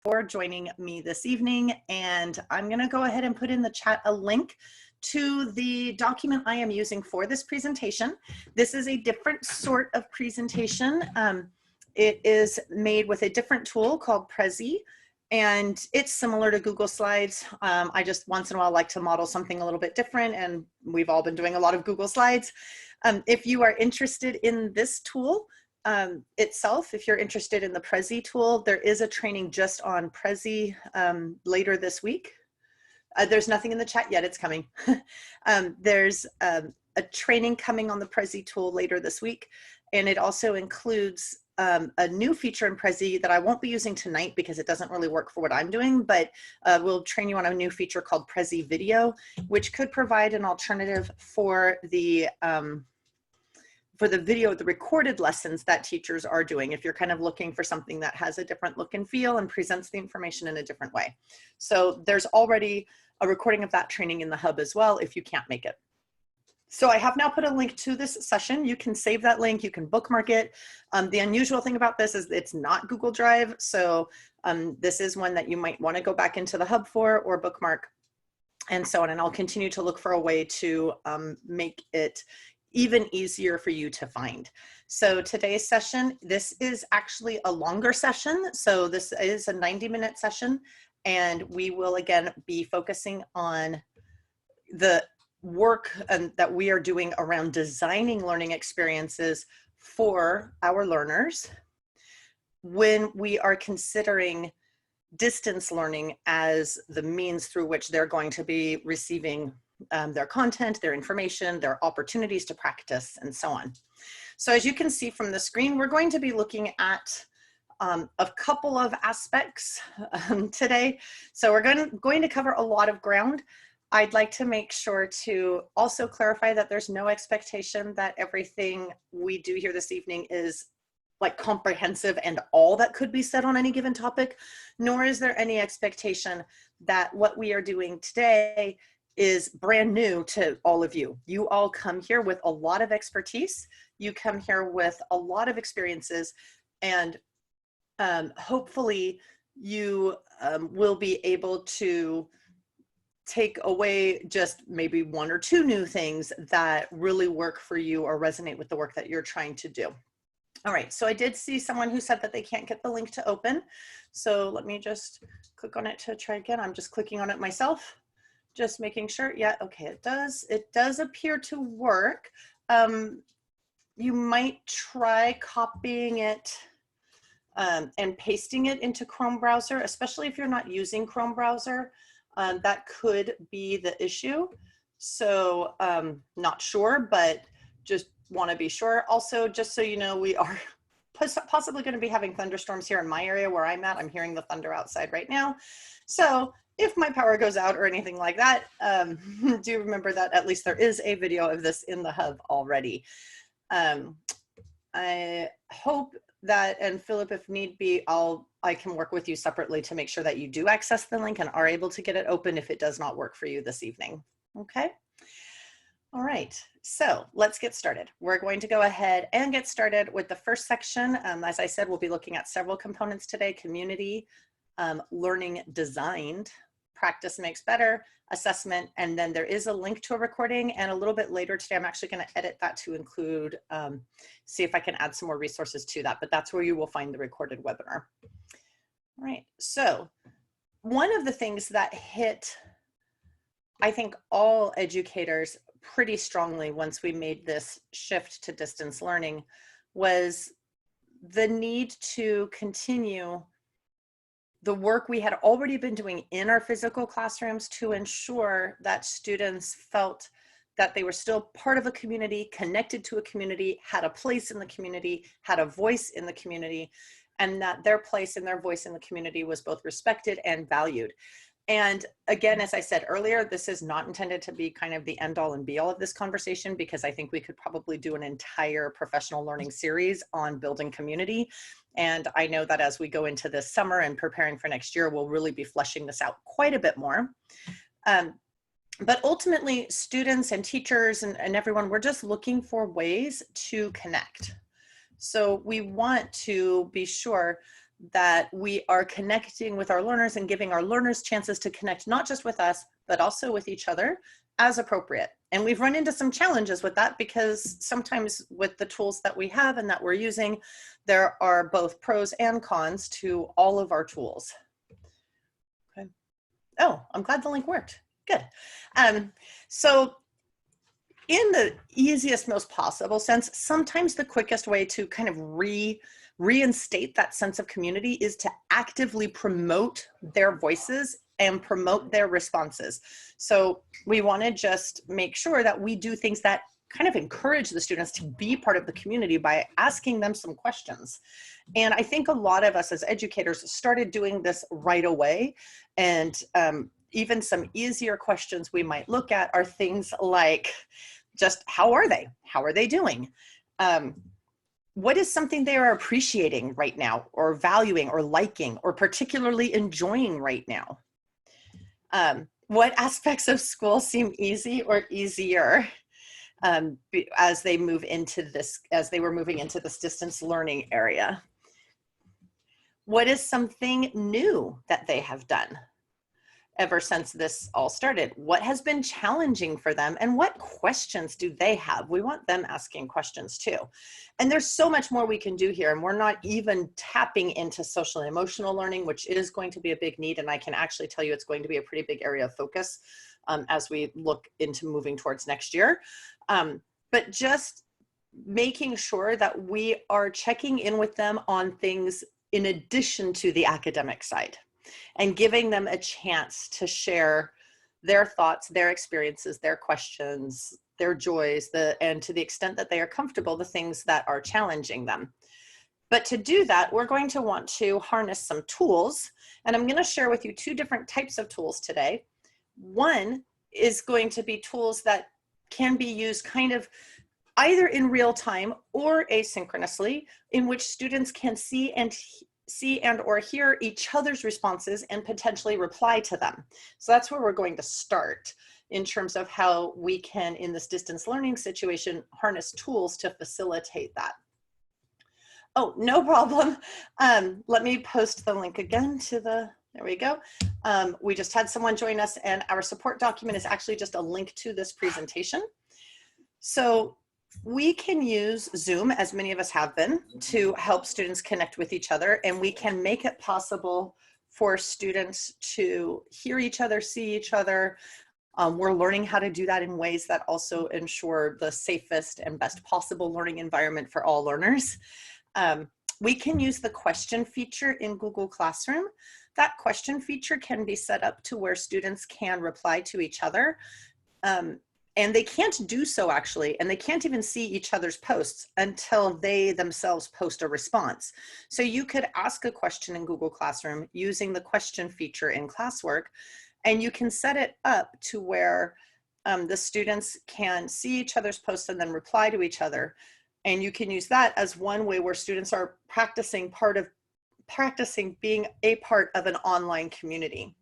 for joining me this evening. And I'm going to go ahead and put in the chat a link to the document I am using for this presentation. This is a different sort of presentation. It is made with a different tool called Prezi, and it's similar to Google Slides. I just once in a while like to model something a little bit different, and we've all been doing a lot of Google Slides. If you are interested in this tool itself, if you're interested in the Prezi tool, there is a training just on Prezi later this week. There's nothing in the chat yet, it's coming. There's a training coming on the Prezi tool later this week, and it also includes a new feature in Prezi that I won't be using tonight because it doesn't really work for what I'm doing, but we'll train you on a new feature called Prezi Video, which could provide an alternative for the video, the recorded lessons that teachers are doing, if you're kind of looking for something that has a different look and feel and presents the information in a different way. So there's already a recording of that training in the hub as well if you can't make it. So I have now put a link to this session. You can save that link, you can bookmark it. The unusual thing about this is it's not Google Drive. So this is one that you might want to go back into the hub for or bookmark and so on. And I'll continue to look for a way to make it even easier for you to find. So today's session, this is actually a longer session. So this is a 90-minute session, and we will again be focusing on the work that we are doing around designing learning experiences for our learners when we are considering distance learning as the means through which they're going to be receiving their content, their information, their opportunities to practice, and so on. So as you can see from the screen, we're going to be looking at a couple of aspects today. So we're going to cover a lot of ground. I'd like to make sure to also clarify that there's no expectation that everything we do here this evening is like comprehensive and all that could be said on any given topic, nor is there any expectation that what we are doing today is brand new to all of you. You all come here with a lot of expertise. You come here with a lot of experiences, and hopefully you will be able to take away just maybe one or two new things that really work for you or resonate with the work that you're trying to do. All right, so I did see someone who said that they can't get the link to open. So let me just click on it to try again. I'm just clicking on it myself, just making sure. Yeah, okay, it does appear to work. You might try copying it and pasting it into Chrome browser, especially if you're not using Chrome browser. That could be the issue. So not sure, but just want to be sure. Also, just so you know, we are possibly going to be having thunderstorms here in my area where I'm at. I'm hearing the thunder outside right now. So if my power goes out or anything like that, do remember that at least there is a video of this in the hub already. I hope that, and Philip, if need be, I can work with you separately to make sure that you do access the link and are able to get it open if it does not work for you this evening. Okay. All right, so let's get started. We're going to go ahead and get started with the first section. As I said, we'll be looking at several components today: community, learning designed, practice makes better, assessment, and then there is a link to a recording. And a little bit later today, I'm actually going to edit that to include, see if I can add some more resources to that, but that's where you will find the recorded webinar. All right, so one of the things that hit, I think, all educators pretty strongly once we made this shift to distance learning was the need to continue the work we had already been doing in our physical classrooms to ensure that students felt that they were still part of a community, connected to a community, had a place in the community, had a voice in the community, and that their place and their voice in the community was both respected and valued. And again, as I said earlier, this is not intended to be kind of the end all and be all of this conversation, because I think we could probably do an entire professional learning series on building community. And I know that as we go into this summer and preparing for next year, we'll really be fleshing this out quite a bit more. But ultimately, students and teachers and everyone, we're just looking for ways to connect. So we want to be sure that we are connecting with our learners and giving our learners chances to connect not just with us, but also with each other as appropriate. And we've run into some challenges with that because sometimes with the tools that we have and that we're using, there are both pros and cons to all of our tools. Okay. Oh, I'm glad the link worked. Good. So in the easiest, most possible sense, sometimes the quickest way to kind of reinstate that sense of community is to actively promote their voices and promote their responses. So we want to just make sure that we do things that kind of encourage the students to be part of the community by asking them some questions. And I think a lot of us as educators started doing this right away. And even some easier questions we might look at are things like just how are they? How are they doing? What is something they are appreciating right now or valuing or liking or particularly enjoying right now? What aspects of school seem easy or easier as they move into this, as they were moving into this distance learning area? What is something new that they have done ever since this all started? What has been challenging for them and what questions do they have? We want them asking questions too. And there's so much more we can do here, and we're not even tapping into social and emotional learning, which is going to be a big need. And I can actually tell you it's going to be a pretty big area of focus as we look into moving towards next year. But just making sure that we are checking in with them on things in addition to the academic side, and giving them a chance to share their thoughts, their experiences, their questions, their joys, and to the extent that they are comfortable, the things that are challenging them. But to do that, we're going to want to harness some tools. And I'm going to share with you two different types of tools today. One is going to be tools that can be used kind of either in real time or asynchronously, in which students can see and or hear each other's responses and potentially reply to them. So that's where we're going to start in terms of how we can, in this distance learning situation, harness tools to facilitate that. Oh, no problem. Let me post the link again to the, there we go. We just had someone join us, and our support document is actually just a link to this presentation. So we can use Zoom, as many of us have been, to help students connect with each other, and we can make it possible for students to hear each other, see each other. We're learning how to do that in ways that also ensure the safest and best possible learning environment for all learners. We can use the question feature in Google Classroom. That question feature can be set up to where students can reply to each other. And they can't do so actually, and they can't even see each other's posts until they themselves post a response. So you could ask a question in Google Classroom using the question feature in classwork, and you can set it up to where the students can see each other's posts and then reply to each other. And you can use that as one way where students are practicing being a part of an online community.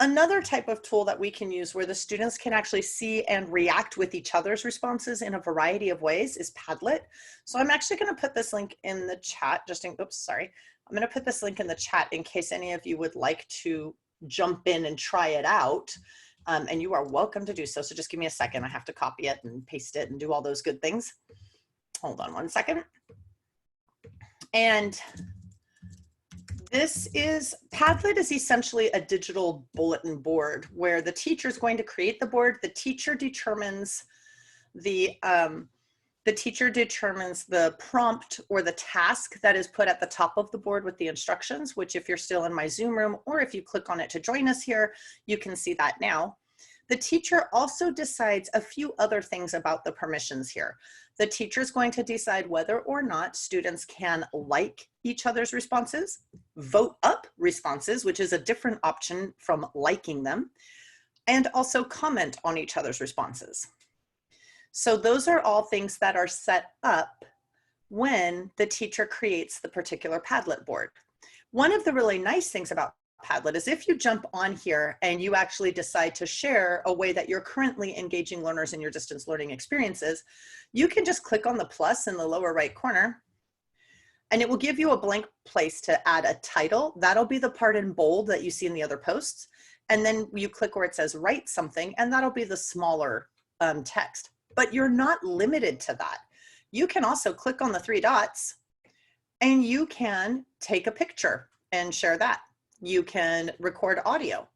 Another type of tool that we can use where the students can actually see and react with each other's responses in a variety of ways is Padlet. So I'm actually going to put this link in the chat, I'm going to put this link in the chat in case any of you would like to jump in and try it out. And you are welcome to do so. So just give me a second. I have to copy it and paste it and do all those good things. Hold on one second. And Padlet is essentially a digital bulletin board where the teacher is going to create the board. The teacher determines the prompt or the task that is put at the top of the board with the instructions, which if you're still in my Zoom room or if you click on it to join us here, you can see that now. The teacher also decides a few other things about the permissions here. The teacher is going to decide whether or not students can like each other's responses, vote up responses, which is a different option from liking them, and also comment on each other's responses. So those are all things that are set up when the teacher creates the particular Padlet board. One of the really nice things about Padlet is if you jump on here and you actually decide to share a way that you're currently engaging learners in your distance learning experiences, you can just click on the plus in the lower right corner And it will give you a blank place to add a title. That'll be the part in bold that you see in the other posts. And then you click where it says write something, and that'll be the smaller text. But you're not limited to that. You can also click on the 3 dots and you can take a picture and share that. You can record audio.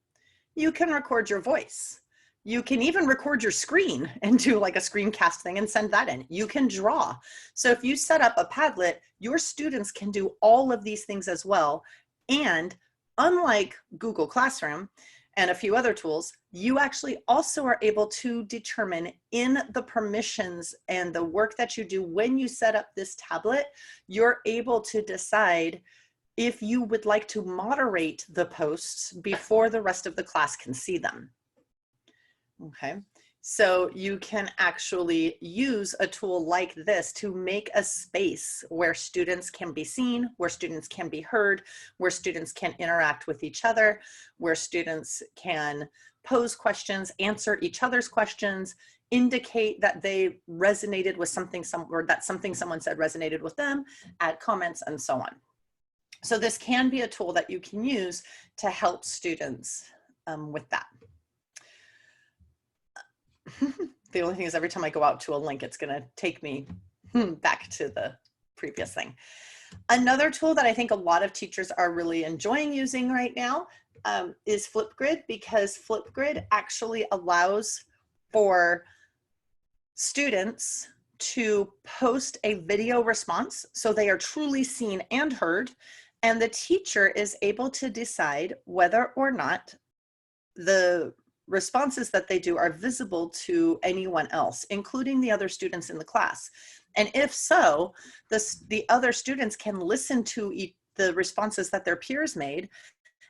You can record your voice. You can even record your screen and do like a screencast thing and send that in. You can draw. So if you set up a Padlet, your students can do all of these things as well. And unlike Google Classroom and a few other tools, you actually also are able to determine in the permissions and the work that you do when you set up this tablet, you're able to decide if you would like to moderate the posts before the rest of the class can see them. Okay, so you can actually use a tool like this to make a space where students can be seen, where students can be heard, where students can interact with each other, where students can pose questions, answer each other's questions, indicate that they resonated with something, or that something someone said resonated with them, add comments, and so on. So this can be a tool that you can use to help students with that. The only thing is every time I go out to a link, it's going to take me back to the previous thing. Another tool that I think a lot of teachers are really enjoying using right now is Flipgrid, because Flipgrid actually allows for students to post a video response so they are truly seen and heard, and the teacher is able to decide whether or not the responses that they do are visible to anyone else, including the other students in the class. And if so, the other students can listen to the responses that their peers made,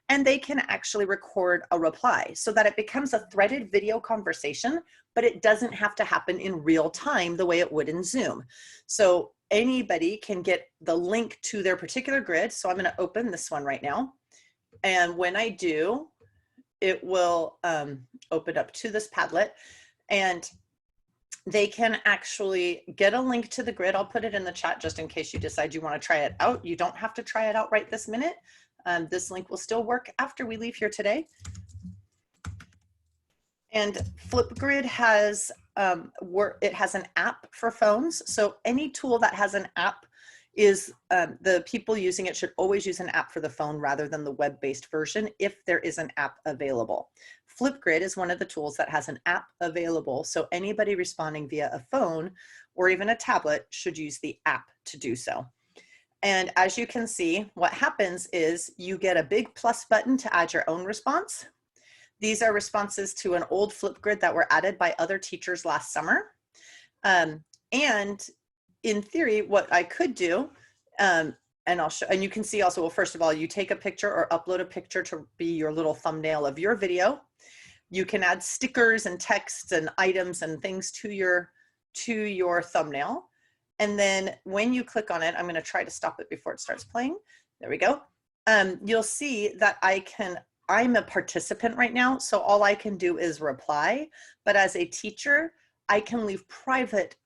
and they can actually record a reply so that it becomes a threaded video conversation, but it doesn't have to happen in real time the way it would in Zoom. So anybody can get the link to their particular grid. So I'm going to open this one right now. And when I do, it will open up to this Padlet, and they can actually get a link to the grid. I'll put it in the chat just in case you decide you want to try it out. You don't have to try it out right this minute. This link will still work after we leave here today. And Flipgrid has it has an app for phones. So any tool that has an app is the people using it should always use an app for the phone rather than the web-based version if there is an app available. Flipgrid is one of the tools that has an app available, so anybody responding via a phone or even a tablet should use the app to do so. And as you can see, what happens is you get a big plus button to add your own response. These are responses to an old Flipgrid that were added by other teachers last summer. And in theory, what I could do, and I'll show, and you can see also, well, first of all, you take a picture or upload a picture to be your little thumbnail of your video. You can add stickers and texts and items and things to your thumbnail. And then when you click on it, I'm going to try to stop it before it starts playing. There we go. You'll see that I'm a participant right now, so all I can do is reply. But as a teacher, I can leave private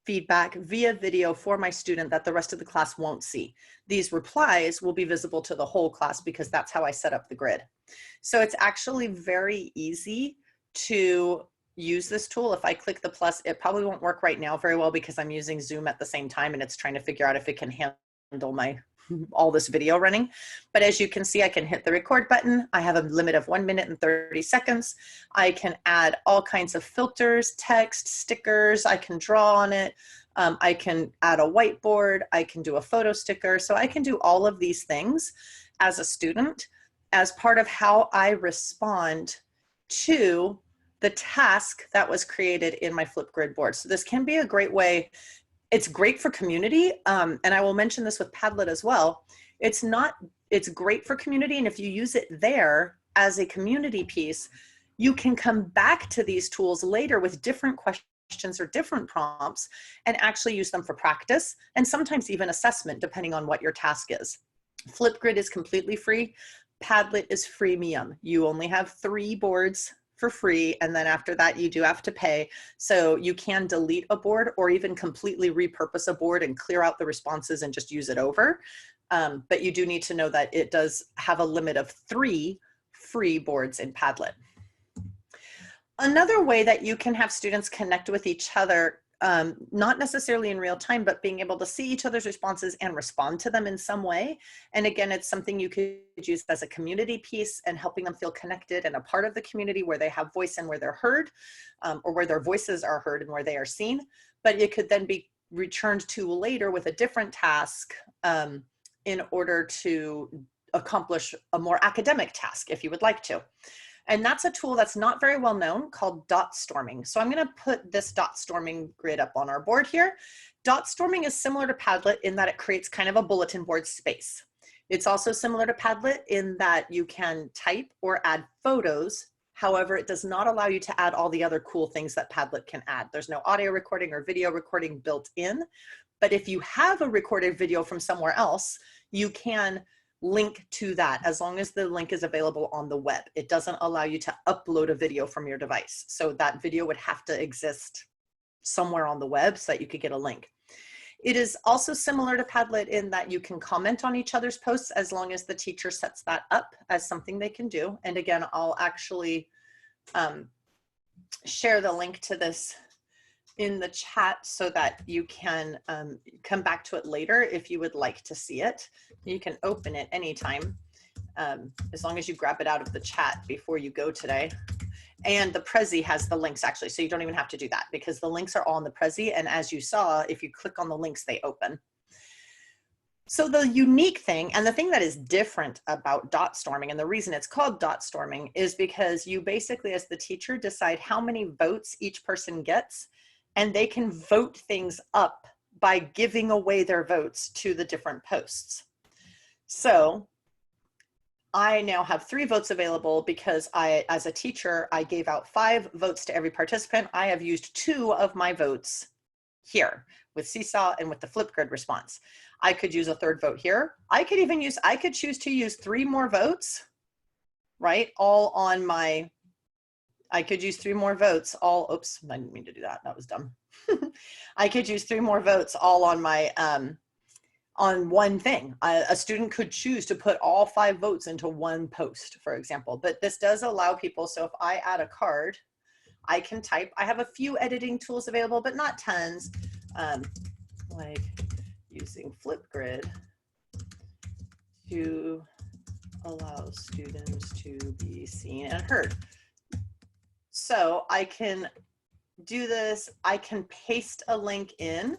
feedback via video for my student that the rest of the class won't see. These replies will be visible to the whole class because that's how I set up the grid. So it's actually very easy to use this tool. If I click the plus, it probably won't work right now very well because I'm using Zoom at the same time and it's trying to figure out if it can handle all this video running. But as you can see, I can hit the record button. I have a limit of 1 minute and 30 seconds. I can add all kinds of filters, text, stickers. I can draw on it. I can add a whiteboard. I can do a photo sticker. So I can do all of these things as a student as part of how I respond to the task that was created in my Flipgrid board. So this can be a great way. It's great for community, and I will mention this with Padlet as well. It's great for community, and if you use it there as a community piece, you can come back to these tools later with different questions or different prompts and actually use them for practice and sometimes even assessment depending on what your task is. Flipgrid is completely free. Padlet is freemium. You only have 3 boards for free. And then after that, you do have to pay. So you can delete a board or even completely repurpose a board and clear out the responses and just use it over. But you do need to know that it does have a limit of 3 free boards in Padlet. Another way that you can have students connect with each other, not necessarily in real time, but being able to see each other's responses and respond to them in some way. And again, it's something you could use as a community piece and helping them feel connected and a part of the community where they have voice and where they're heard, or where their voices are heard and where they are seen. But it could then be returned to later with a different task in order to accomplish a more academic task if you would like to. And that's a tool that's not very well known called dot storming. So I'm going to put this dot storming grid up on our board here. Dot storming is similar to Padlet in that it creates kind of a bulletin board space. It's also similar to Padlet in that you can type or add photos. However, it does not allow you to add all the other cool things that Padlet can add. There's no audio recording or video recording built in. But if you have a recorded video from somewhere else, you can link to that as long as the link is available on the web. It doesn't allow you to upload a video from your device. So that video would have to exist somewhere on the web so that you could get a link. It is also similar to Padlet in that you can comment on each other's posts as long as the teacher sets that up as something they can do. And again, I'll actually share the link to this in the chat so that you can come back to it later if you would like to see it. You can open it anytime, as long as you grab it out of the chat before you go today. And the Prezi has the links actually, so you don't even have to do that because the links are all in the Prezi. And as you saw, if you click on the links, they open. So the unique thing, and the thing that is different about dot storming, and the reason it's called dot storming is because you basically, as the teacher, decide how many votes each person gets, and they can vote things up by giving away their votes to the different posts. So I now have 3 votes available because as a teacher, I gave out 5 votes to every participant. I have used 2 of my votes here with Seesaw and with the Flipgrid response. I could use a 3rd vote here. I could choose to use 3 more votes, right? All on my, I could use 3 more votes all, oops, I didn't mean to do that. That was dumb. I could use 3 more votes all on my, on one thing. A student could choose to put all 5 votes into one post, for example, but this does allow people. So if I add a card, I can type. I have a few editing tools available, but not tons, like using Flipgrid to allow students to be seen and heard. So I can do this. I can paste a link in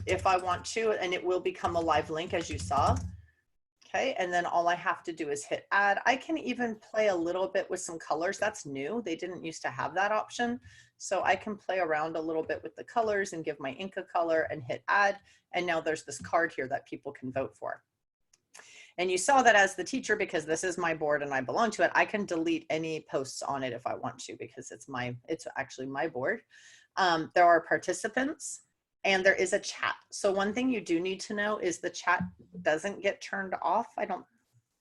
if I want to, and it will become a live link as you saw. Okay, and then all I have to do is hit add. I can even play a little bit with some colors. That's new. They didn't used to have that option. So I can play around a little bit with the colors and give my ink a color and hit add. And now there's this card here that people can vote for. And you saw that as the teacher, because this is my board and I belong to it, I can delete any posts on it if I want to, because it's actually my board. There are participants and there is a chat. So one thing you do need to know is the chat doesn't get turned off. I don't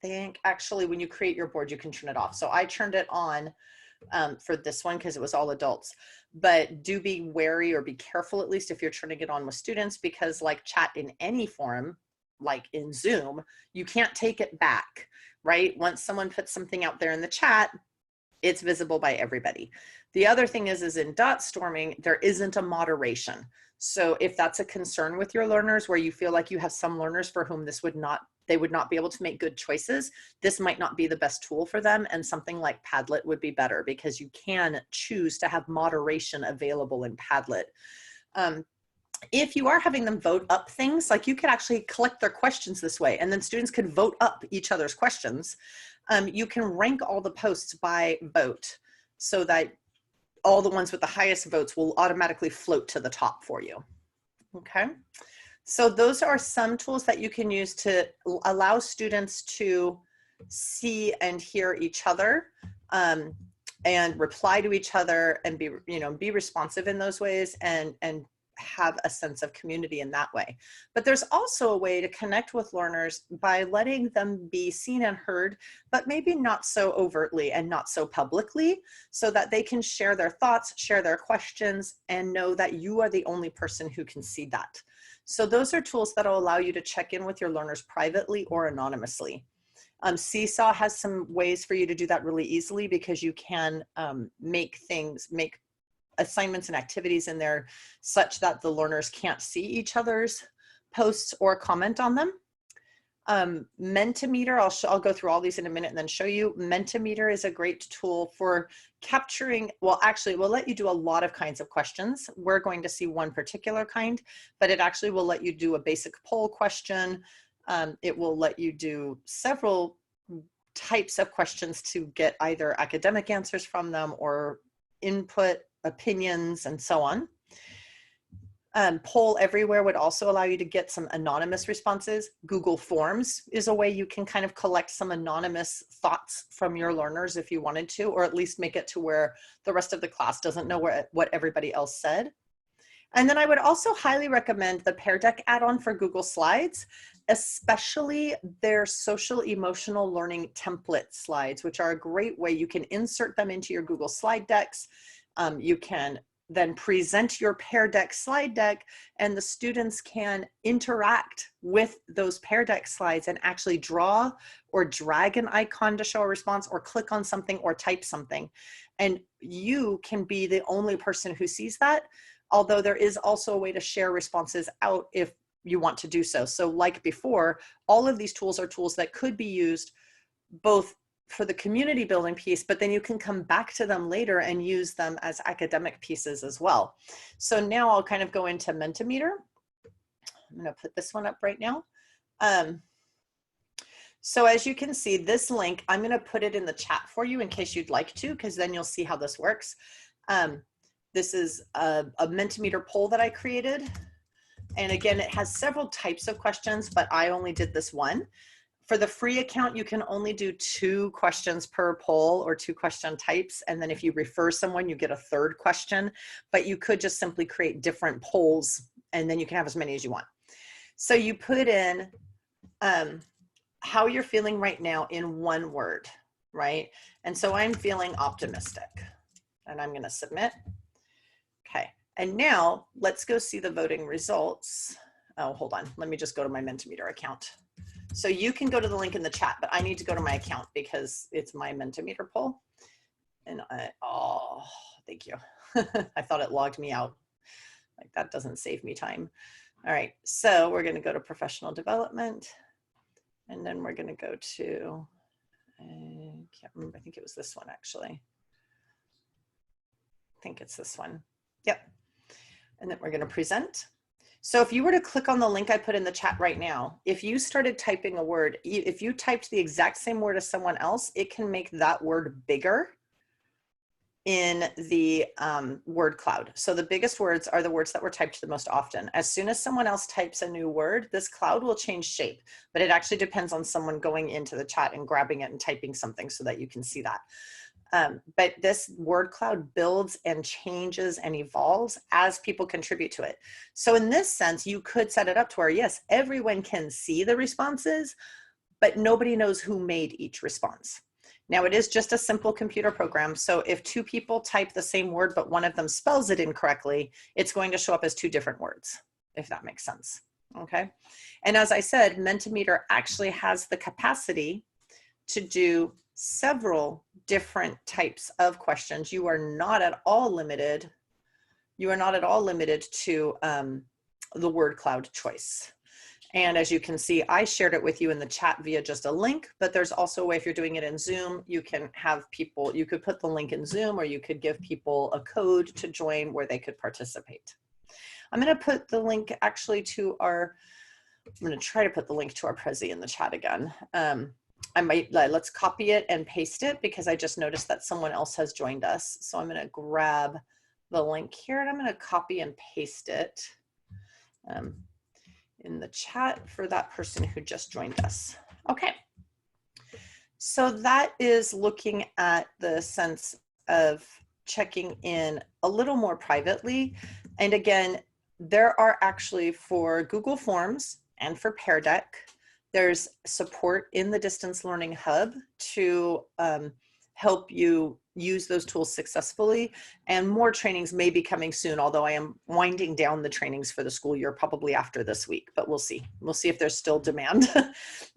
think, actually, when you create your board, you can turn it off. So I turned it on for this one because it was all adults, but do be wary or be careful, at least if you're turning it on with students, because like chat in any forum, like in Zoom, you can't take it back, right? Once someone puts something out there in the chat, it's visible by everybody. The other thing is in dot storming, there isn't a moderation. So if that's a concern with your learners, where you feel like you have some learners for whom they would not be able to make good choices, this might not be the best tool for them. And something like Padlet would be better because you can choose to have moderation available in Padlet. If you are having them vote up things, like you could actually collect their questions this way, and then students could vote up each other's questions. You can rank all the posts by vote so that all the ones with the highest votes will automatically float to the top for you. Okay, so those are some tools that you can use to allow students to see and hear each other and reply to each other and be responsive in those ways, and have a sense of community in that way. But there's also a way to connect with learners by letting them be seen and heard, but maybe not so overtly and not so publicly, so that they can share their thoughts, share their questions, and know that you are the only person who can see that. So those are tools that will allow you to check in with your learners privately or anonymously. Seesaw has some ways for you to do that really easily, because you can make assignments and activities in there such that the learners can't see each other's posts or comment on them. Mento Meter, I'll go through all these in a minute and then show you. Mento Meter is a great tool for capturing, well, actually, we'll let you do a lot of kinds of questions. We're going to see one particular kind, but it actually will let you do a basic poll question. It will let you do several types of questions to get either academic answers from them or input, opinions, and so on. Poll Everywhere would also allow you to get some anonymous responses. Google Forms is a way you can kind of collect some anonymous thoughts from your learners if you wanted to, or at least make it to where the rest of the class doesn't know what everybody else said. And then I would also highly recommend the Pear Deck add-on for Google Slides, especially their social emotional learning template slides, which are a great way. You can insert them into your Google slide decks. You can then present your Pear Deck slide deck, and the students can interact with those Pear Deck slides and actually draw or drag an icon to show a response, or click on something or type something. And you can be the only person who sees that, although there is also a way to share responses out if you want to do so. So like before, all of these tools are tools that could be used both for the community building piece, but then you can come back to them later and use them as academic pieces as well. So now I'll kind of go into Mento Meter. I'm going to put this one up right now. So as you can see, this link, I'm going to put it in the chat for you in case you'd like to, because then you'll see how this works. This is a Mento Meter poll that I created. And again, it has several types of questions, but I only did this one. For the free account, you can only do 2 questions per poll, or 2 question types. And then if you refer someone, you get a 3rd question, but you could just simply create different polls, and then you can have as many as you want. So you put in how you're feeling right now in 1 word, right? And so I'm feeling optimistic, and I'm going to submit. Okay. And now let's go see the voting results. Oh, hold on. Let me just go to my Mento Meter account. So you can go to the link in the chat, but I need to go to my account because it's my Mento Meter poll. And oh, thank you. I thought it logged me out. Like, that doesn't save me time. All right, so we're going to go to professional development, and then we're going to go to, I can't remember, I think it was this one actually. I think it's this one. Yep. And then we're going to present. So if you were to click on the link I put in the chat right now, if you started typing a word, if you typed the exact same word as someone else, it can make that word bigger in the word cloud. So the biggest words are the words that were typed the most often. As soon as someone else types a new word, this cloud will change shape, but it actually depends on someone going into the chat and grabbing it and typing something so that you can see that. But this word cloud builds and changes and evolves as people contribute to it. So in this sense, you could set it up to where, yes, everyone can see the responses, but nobody knows who made each response. Now, it is just a simple computer program. So if 2 people type the same word, but one of them spells it incorrectly, it's going to show up as 2 different words, if that makes sense. Okay. And as I said, Mento Meter actually has the capacity to do several different types of questions. You are not at all limited. You are not at all limited to the word cloud choice. And as you can see, I shared it with you in the chat via just a link, but there's also a way, if you're doing it in Zoom, you can have people, you could put the link in Zoom, or you could give people a code to join where they could participate. I'm going to put the link actually to our, I'm going to try to put the link to our Prezi in the chat again. I might, let's copy it and paste it, because I just noticed that someone else has joined us. So I'm going to grab the link here, and I'm going to copy and paste it in the chat for that person who just joined us. Okay. So that is looking at the sense of checking in a little more privately. And again, there are actually, for Google Forms and for Pear Deck, there's support in the Distance Learning Hub to help you use those tools successfully. And more trainings may be coming soon, although I am winding down the trainings for the school year probably after this week, but we'll see. We'll see if there's still demand.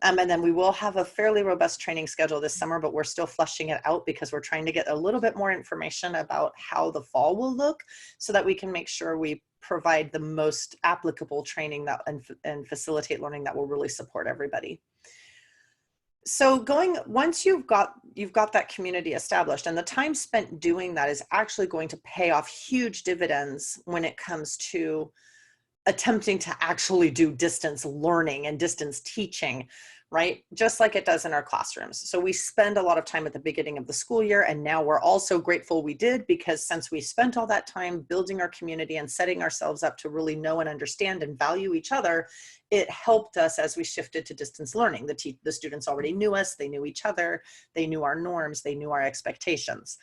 And then we will have a fairly robust training schedule this summer, but we're still fleshing it out because we're trying to get a little bit more information about how the fall will look so that we can make sure we provide the most applicable training that and facilitate learning that will really support everybody. So once you've got that community established, and the time spent doing that is actually going to pay off huge dividends when it comes to attempting to actually do distance learning and distance teaching, right? Just like it does in our classrooms. So we spend a lot of time at the beginning of the school year, and now we're also grateful we did, because since we spent all that time building our community and setting ourselves up to really know and understand and value each other, it helped us as we shifted to distance learning. The students already knew us, they knew each other, they knew our norms, they knew our expectations.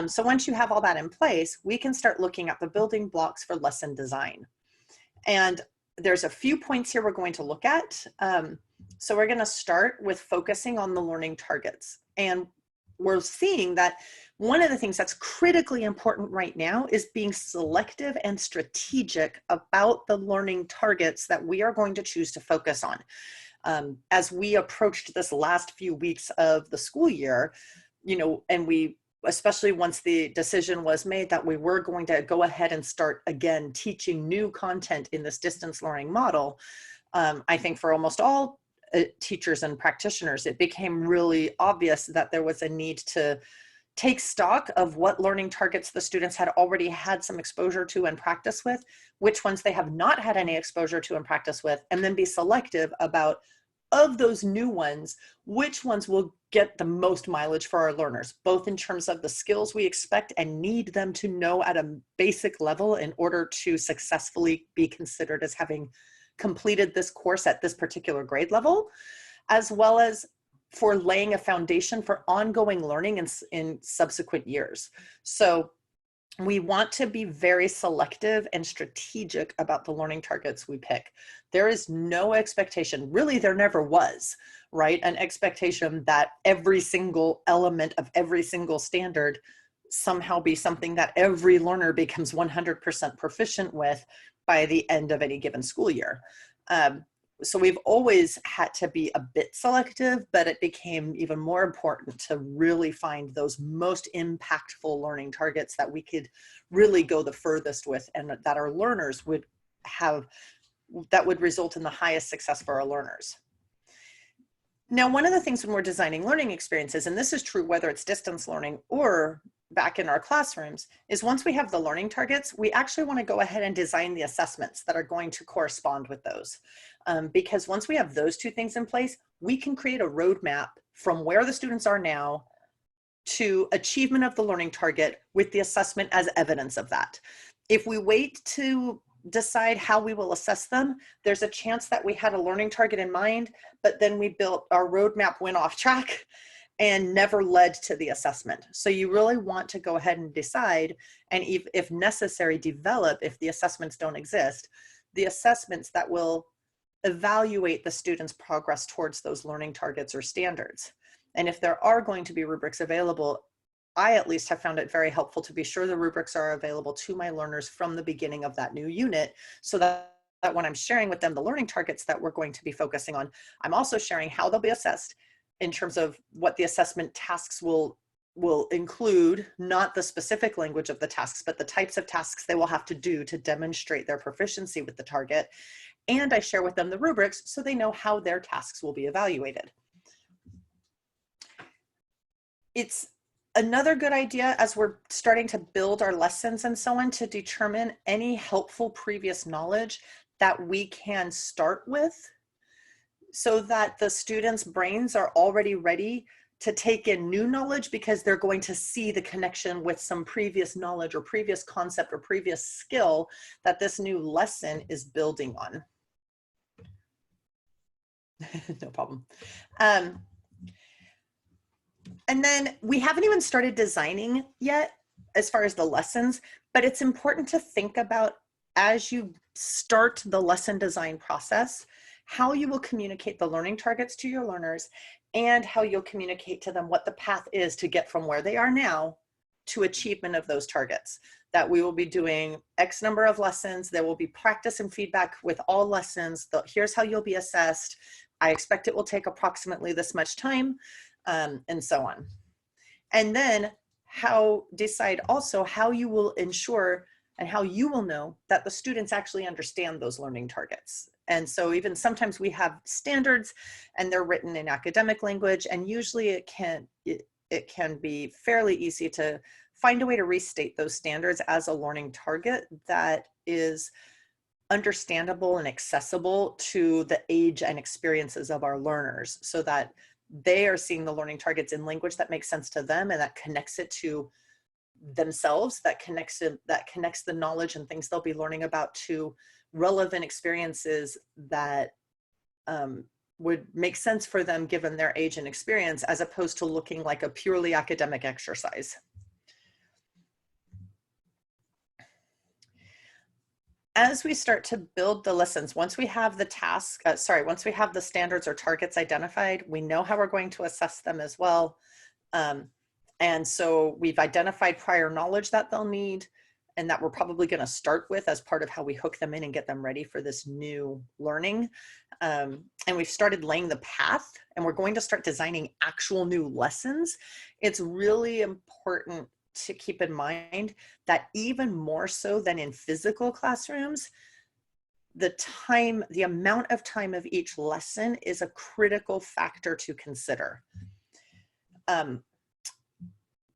So once you have all that in place, we can start looking at the building blocks for lesson design. And there's a few points here we're going to look at. So we're going to start with focusing on the learning targets. And we're seeing that one of the things that's critically important right now is being selective and strategic about the learning targets that we are going to choose to focus on. As we approached this last few weeks of the school year, and especially once the decision was made that we were going to go ahead and start again teaching new content in this distance learning model, I think for almost all teachers and practitioners, it became really obvious that there was a need to take stock of what learning targets the students had already had some exposure to and practice with, which ones they have not had any exposure to and practice with, and then be selective about, of those new ones, which ones will get the most mileage for our learners, both in terms of the skills we expect and need them to know at a basic level in order to successfully be considered as having completed this course at this particular grade level, as well as for laying a foundation for ongoing learning in subsequent years. So we want to be very selective and strategic about the learning targets we pick. There is no expectation, really there never was, right? An expectation that every single element of every single standard somehow be something that every learner becomes 100% proficient with by the end of any given school year. So we've always had to be a bit selective, but it became even more important to really find those most impactful learning targets that we could really go the furthest with, and that our learners would have, that would result in the highest success for our learners. Now, one of the things when we're designing learning experiences, and this is true whether it's distance learning or back in our classrooms, is once we have the learning targets, we actually want to go ahead and design the assessments that are going to correspond with those. Because once we have those two things in place, we can create a roadmap from where the students are now to achievement of the learning target with the assessment as evidence of that. If we wait to decide how we will assess them, there's a chance that we had a learning target in mind, but then we built our roadmap, went off track and never led to the assessment. So you really want to go ahead and decide, and if necessary, develop, if the assessments don't exist, the assessments that will evaluate the student's progress towards those learning targets or standards. And if there are going to be rubrics available, I at least have found it very helpful to be sure the rubrics are available to my learners from the beginning of that new unit, so that when I'm sharing with them the learning targets that we're going to be focusing on, I'm also sharing how they'll be assessed in terms of what the assessment tasks will include, not the specific language of the tasks, but the types of tasks they will have to do to demonstrate their proficiency with the target. And I share with them the rubrics so they know how their tasks will be evaluated. It's another good idea as we're starting to build our lessons and so on to determine any helpful previous knowledge that we can start with, so that the students' brains are already ready to take in new knowledge, because they're going to see the connection with some previous knowledge or previous concept or previous skill that this new lesson is building on. No problem. And then we haven't even started designing yet as far as the lessons, but it's important to think about, as you start the lesson design process, how you will communicate the learning targets to your learners, and how you'll communicate to them what the path is to get from where they are now to achievement of those targets. That we will be doing X number of lessons. There will be practice and feedback with all lessons. Here's how you'll be assessed. I expect it will take approximately this much time, and so on. And then decide also how you will ensure and how you will know that the students actually understand those learning targets. And so even sometimes we have standards and they're written in academic language, and usually it can be fairly easy to find a way to restate those standards as a learning target that is understandable and accessible to the age and experiences of our learners, so that they are seeing the learning targets in language that makes sense to them and that connects it to themselves, that connects the knowledge and things they'll be learning about to relevant experiences that would make sense for them given their age and experience, as opposed to looking like a purely academic exercise. As we start to build the lessons, once we have the once we have the standards or targets identified, we know how we're going to assess them as well. And so we've identified prior knowledge that they'll need and that we're probably going to start with as part of how we hook them in and get them ready for this new learning. And we've started laying the path, and we're going to start designing actual new lessons. It's really important to keep in mind that even more so than in physical classrooms, the amount of time of each lesson is a critical factor to consider.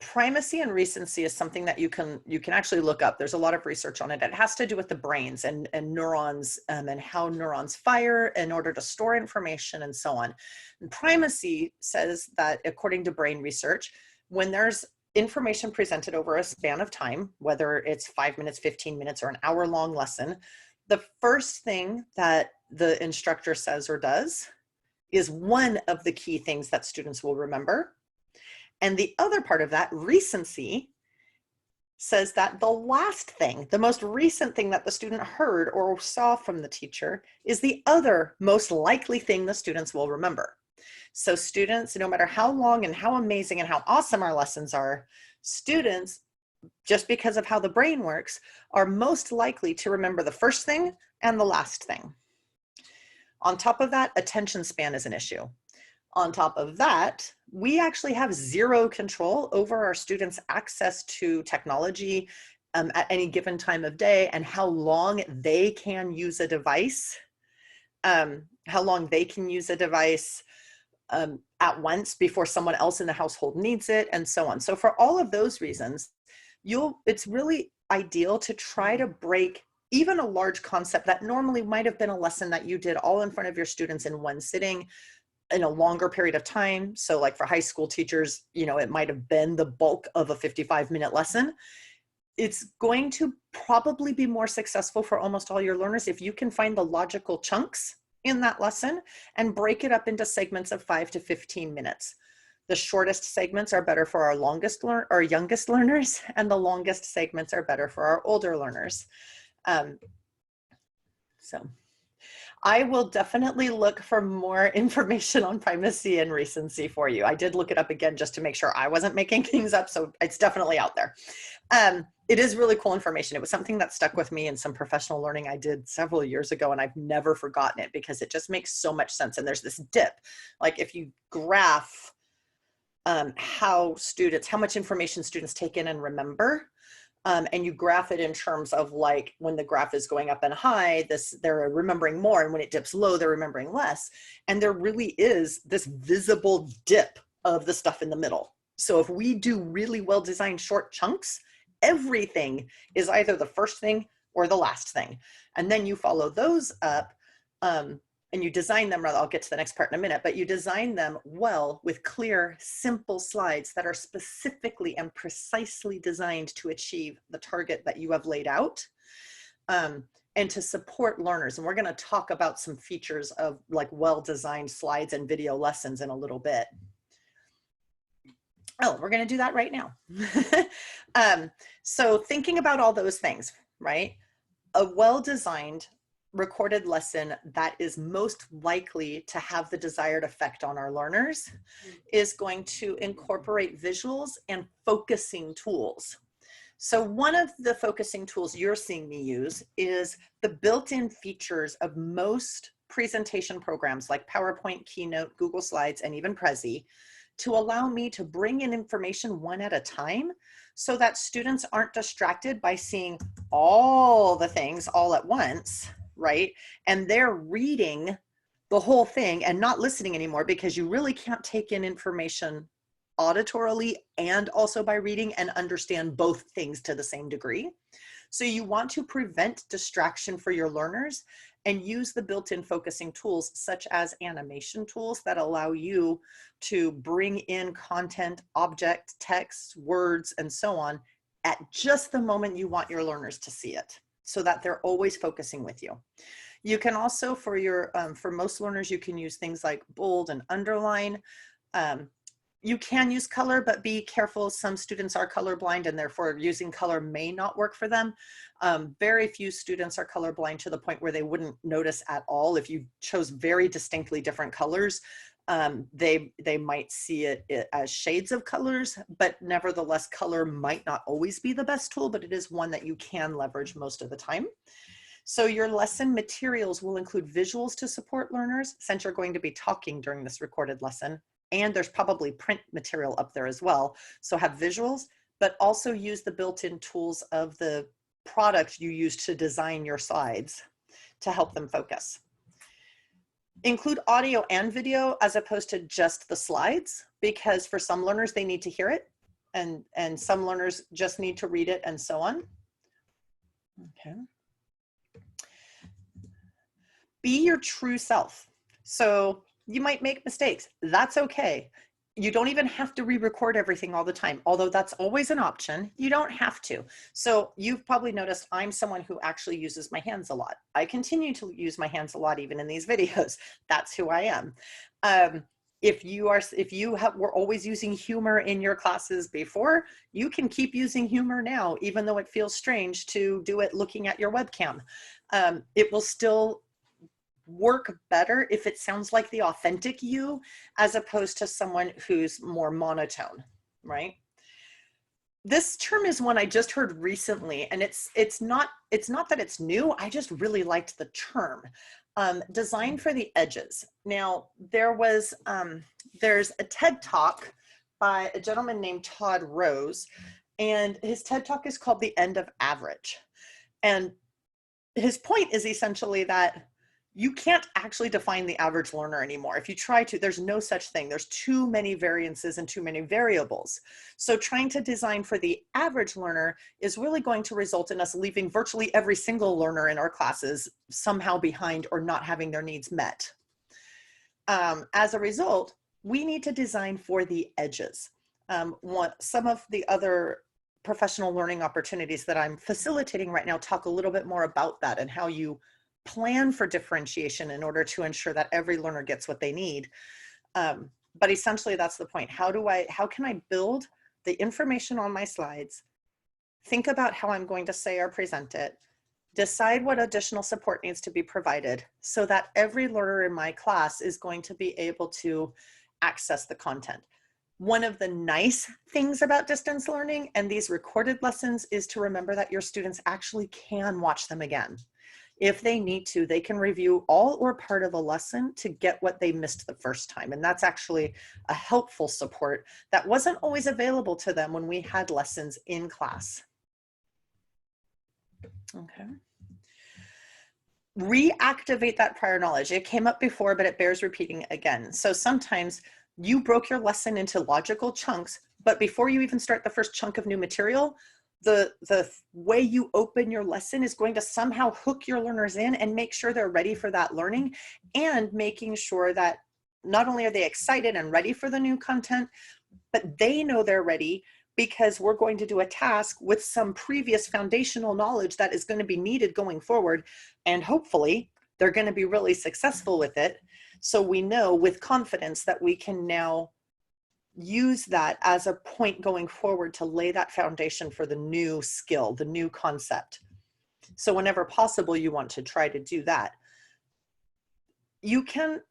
Primacy and recency is something that you can actually look up. There's a lot of research on it. It has to do with the brains and neurons, and how neurons fire in order to store information and so on. And primacy says that, according to brain research, when there's information presented over a span of time, whether it's 5 minutes, 15 minutes, or an hour-long lesson, the first thing that the instructor says or does is one of the key things that students will remember. And the other part of that, recency, says that the last thing, the most recent thing that the student heard or saw from the teacher, is the other most likely thing the students will remember. So students, no matter how long and how amazing and how awesome our lessons are, students, just because of how the brain works, are most likely to remember the first thing and the last thing. On top of that, attention span is an issue. On top of that, we actually have zero control over our students' access to technology at any given time of day, and how long they can use a device, at once before someone else in the household needs it, and so on. So for all of those reasons, it's really ideal to try to break even a large concept that normally might have been a lesson that you did all in front of your students in one sitting in a longer period of time. So like for high school teachers, it might have been the bulk of a 55-minute lesson. It's going to probably be more successful for almost all your learners if you can find the logical chunks in that lesson and break it up into segments of 5 to 15 minutes. The shortest segments are better for our youngest learners, and the longest segments are better for our older learners. So I will definitely look for more information on primacy and recency for you. I did look it up again just to make sure I wasn't making things up, so it's definitely out there. It is really cool information. It was something that stuck with me in some professional learning I did several years ago, and I've never forgotten it because it just makes so much sense. And there's this dip, like if you graph how much information students take in and remember, and you graph it in terms of like when the graph is going up and high, they're remembering more, and when it dips low, they're remembering less. And there really is this visible dip of the stuff in the middle. So if we do really well designed short chunks, everything is either the first thing or the last thing. And then you follow those up, and you design them, I'll get to the next part in a minute, but you design them well with clear, simple slides that are specifically and precisely designed to achieve the target that you have laid out, and to support learners. And we're going to talk about some features of like well-designed slides and video lessons in a little bit. Oh, we're going to do that right now. So thinking about all those things, right? A well-designed recorded lesson that is most likely to have the desired effect on our learners is going to incorporate visuals and focusing tools. So one of the focusing tools you're seeing me use is the built-in features of most presentation programs like PowerPoint, Keynote, Google Slides, and even Prezi, to allow me to bring in information one at a time so that students aren't distracted by seeing all the things all at once, right? And they're reading the whole thing and not listening anymore, because you really can't take in information auditorily and also by reading and understand both things to the same degree. So you want to prevent distraction for your learners and use the built-in focusing tools such as animation tools that allow you to bring in content, object, text, words, and so on at just the moment you want your learners to see it, so that they're always focusing with you. You can also, for your for most learners, you can use things like bold and underline. You can use color, but be careful. Some students are colorblind and therefore using color may not work for them. Very few students are colorblind to the point where they wouldn't notice at all. If you chose very distinctly different colors, they might see it as shades of colors, but nevertheless, color might not always be the best tool, but it is one that you can leverage most of the time. So your lesson materials will include visuals to support learners, since you're going to be talking during this recorded lesson. And there's probably print material up there as well. So have visuals, but also use the built-in tools of the product you use to design your slides to help them focus. Include audio and video as opposed to just the slides, because for some learners, they need to hear it, and some learners just need to read it, and so on. Okay. Be your true self. So you might make mistakes. That's okay. You don't even have to re-record everything all the time, although that's always an option. You don't have to. So you've probably noticed I'm someone who actually uses my hands a lot. I continue to use my hands a lot, even in these videos. That's who I am. If you were always using humor in your classes before, you can keep using humor now, even though it feels strange to do it looking at your webcam. It will still work better if it sounds like the authentic you, as opposed to someone who's more monotone, right? This term is one I just heard recently, and it's not that it's new. I just really liked the term. Design for the edges. Now there's a TED Talk by a gentleman named Todd Rose, and his TED Talk is called The End of Average. And his point is essentially that you can't actually define the average learner anymore. If you try to, there's no such thing. There's too many variances and too many variables. So trying to design for the average learner is really going to result in us leaving virtually every single learner in our classes somehow behind or not having their needs met. As a result, we need to design for the edges. Some of the other professional learning opportunities that I'm facilitating right now talk a little bit more about that and how you plan for differentiation in order to ensure that every learner gets what they need. But essentially that's the point. How can I build the information on my slides, think about how I'm going to say or present it, decide what additional support needs to be provided so that every learner in my class is going to be able to access the content. One of the nice things about distance learning and these recorded lessons is to remember that your students actually can watch them again. If they need to, they can review all or part of a lesson to get what they missed the first time. And that's actually a helpful support that wasn't always available to them when we had lessons in class. Okay. Reactivate that prior knowledge. It came up before, but it bears repeating again. So sometimes you broke your lesson into logical chunks, but before you even start the first chunk of new material, the way you open your lesson is going to somehow hook your learners in and make sure they're ready for that learning, and making sure that not only are they excited and ready for the new content, but they know they're ready because we're going to do a task with some previous foundational knowledge that is going to be needed going forward. And hopefully they're going to be really successful with it. So we know with confidence that we can now use that as a point going forward to lay that foundation for the new skill, the new concept. So whenever possible, you want to try to do that. You can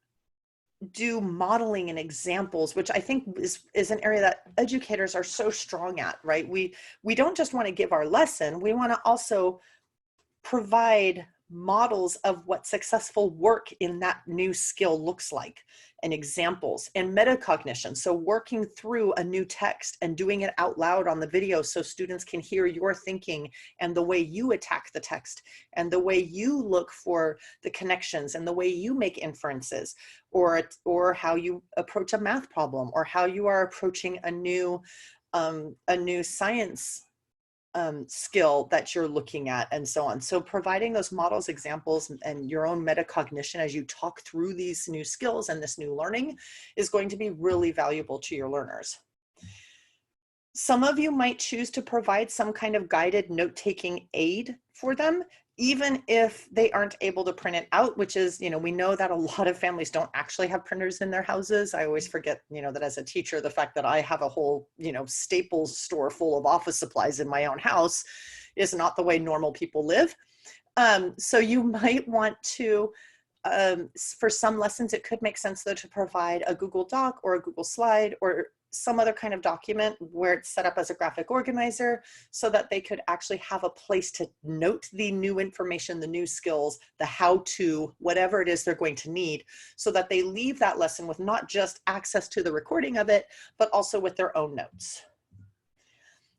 do modeling and examples, which I think is an area that educators are so strong at, right? We don't just want to give our lesson, we want to also provide models of what successful work in that new skill looks like, and examples, and metacognition. So working through a new text and doing it out loud on the video so students can hear your thinking and the way you attack the text and the way you look for the connections and the way you make inferences, or how you approach a math problem, or how you are approaching a new science skill that you're looking at, and so on. So providing those models, examples, and your own metacognition as you talk through these new skills and this new learning is going to be really valuable to your learners. Some of you might choose to provide some kind of guided note-taking aid for them, even if they aren't able to print it out, which is, we know that a lot of families don't actually have printers in their houses. I always forget, that as a teacher, the fact that I have a whole, Staples store full of office supplies in my own house is not the way normal people live. So you might want to, for some lessons, it could make sense though to provide a Google Doc or a Google Slide or some other kind of document where it's set up as a graphic organizer so that they could actually have a place to note the new information, the new skills, the how-to, whatever it is they're going to need, so that they leave that lesson with not just access to the recording of it, but also with their own notes.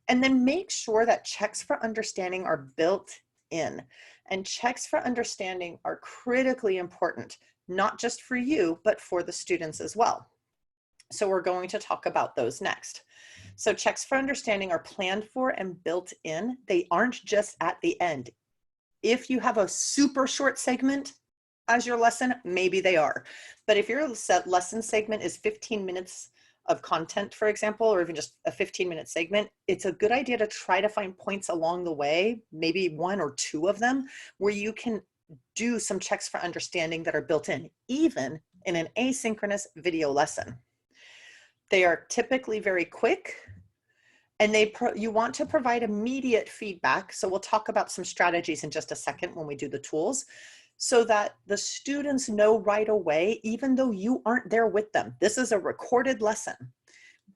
And then make sure that checks for understanding are built in. And checks for understanding are critically important, not just for you, but for the students as well. So we're going to talk about those next. So checks for understanding are planned for and built in. They aren't just at the end. If you have a super short segment as your lesson, maybe they are. But if your lesson segment is 15 minutes of content, for example, or even just a 15-minute segment, it's a good idea to try to find points along the way, maybe one or two of them, where you can do some checks for understanding that are built in, even in an asynchronous video lesson. They are typically very quick, and you want to provide immediate feedback. So we'll talk about some strategies in just a second when we do the tools, so that the students know right away, even though you aren't there with them. This is a recorded lesson,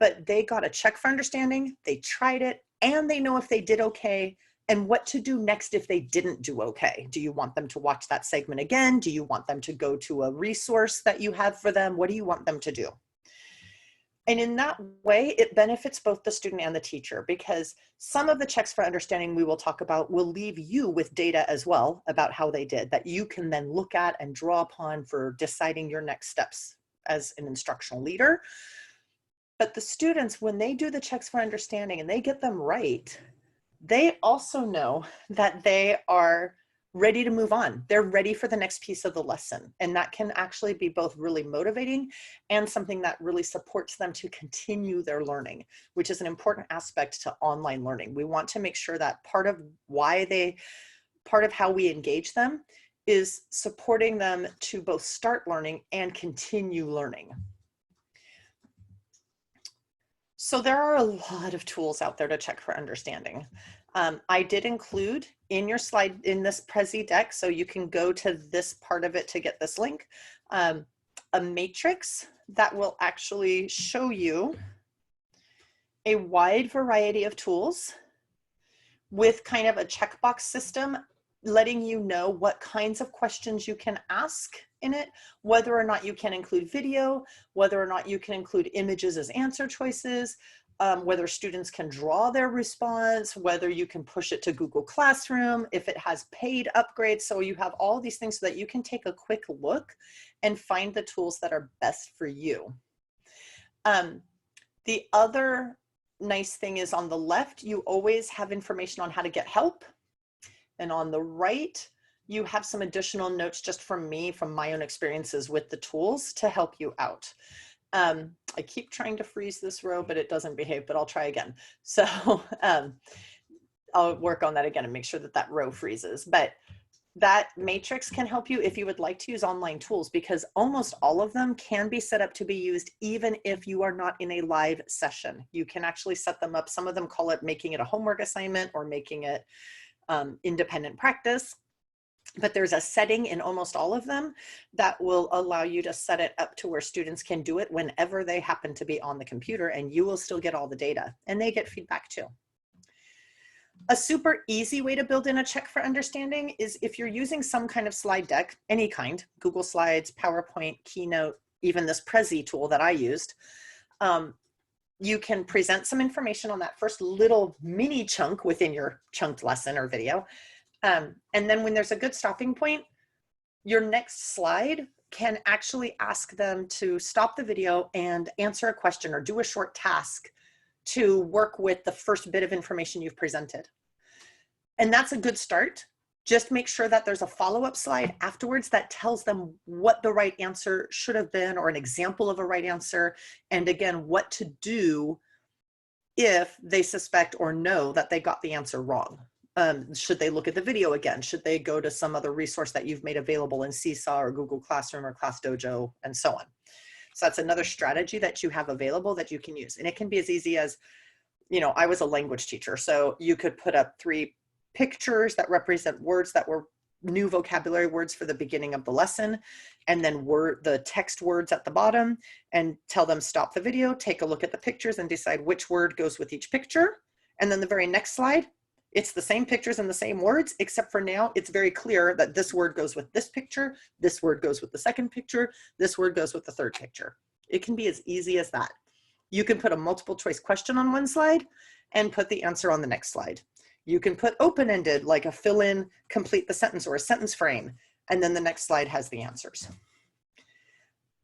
but they got a check for understanding, they tried it, and they know if they did okay and what to do next if they didn't do okay. Do you want them to watch that segment again? Do you want them to go to a resource that you have for them? What do you want them to do? And in that way, it benefits both the student and the teacher, because some of the checks for understanding we will talk about will leave you with data as well about how they did, that you can then look at and draw upon for deciding your next steps as an instructional leader. But the students, when they do the checks for understanding and they get them right, they also know that they are ready to move on. They're ready for the next piece of the lesson. And that can actually be both really motivating and something that really supports them to continue their learning, which is an important aspect to online learning. We want to make sure that part of how we engage them is supporting them to both start learning and continue learning. So there are a lot of tools out there to check for understanding. I did include in your slide in this Prezi deck, so you can go to this part of it to get this link, a matrix that will actually show you a wide variety of tools with kind of a checkbox system, letting you know what kinds of questions you can ask in it, whether or not you can include video, whether or not you can include images as answer choices, whether students can draw their response, whether you can push it to Google Classroom, if it has paid upgrades. So you have all these things so that you can take a quick look and find the tools that are best for you. The other nice thing is on the left, you always have information on how to get help. And on the right, you have some additional notes just from me, from my own experiences with the tools to help you out. I keep trying to freeze this row, but it doesn't behave, but I'll try again. So I'll work on that again and make sure that that row freezes. But that matrix can help you if you would like to use online tools, because almost all of them can be set up to be used even if you are not in a live session. You can actually set them up. Some of them call it making it a homework assignment or making it independent practice. But there's a setting in almost all of them that will allow you to set it up to where students can do it whenever they happen to be on the computer, and you will still get all the data and they get feedback too. A super easy way to build in a check for understanding is if you're using some kind of slide deck, any kind, Google Slides, PowerPoint, Keynote, even this Prezi tool that I used, you can present some information on that first little mini chunk within your chunked lesson or video. And then when there's a good stopping point, your next slide can actually ask them to stop the video and answer a question or do a short task to work with the first bit of information you've presented. And that's a good start. Just make sure that there's a follow-up slide afterwards that tells them what the right answer should have been, or an example of a right answer. And again, what to do if they suspect or know that they got the answer wrong. Should they look at the video again? Should they go to some other resource that you've made available in Seesaw or Google Classroom or Class Dojo and so on? So that's another strategy that you have available that you can use. And it can be as easy as, you know, I was a language teacher, so you could put up 3 pictures that represent words that were new vocabulary words for the beginning of the lesson, and then the text words at the bottom, and tell them stop the video, take a look at the pictures and decide which word goes with each picture. And then the very next slide, it's the same pictures and the same words, except for now it's very clear that this word goes with this picture, this word goes with the second picture, this word goes with the third picture. It can be as easy as that. You can put a multiple choice question on one slide and put the answer on the next slide. You can put open-ended, like a fill in, complete the sentence, or a sentence frame, and then the next slide has the answers.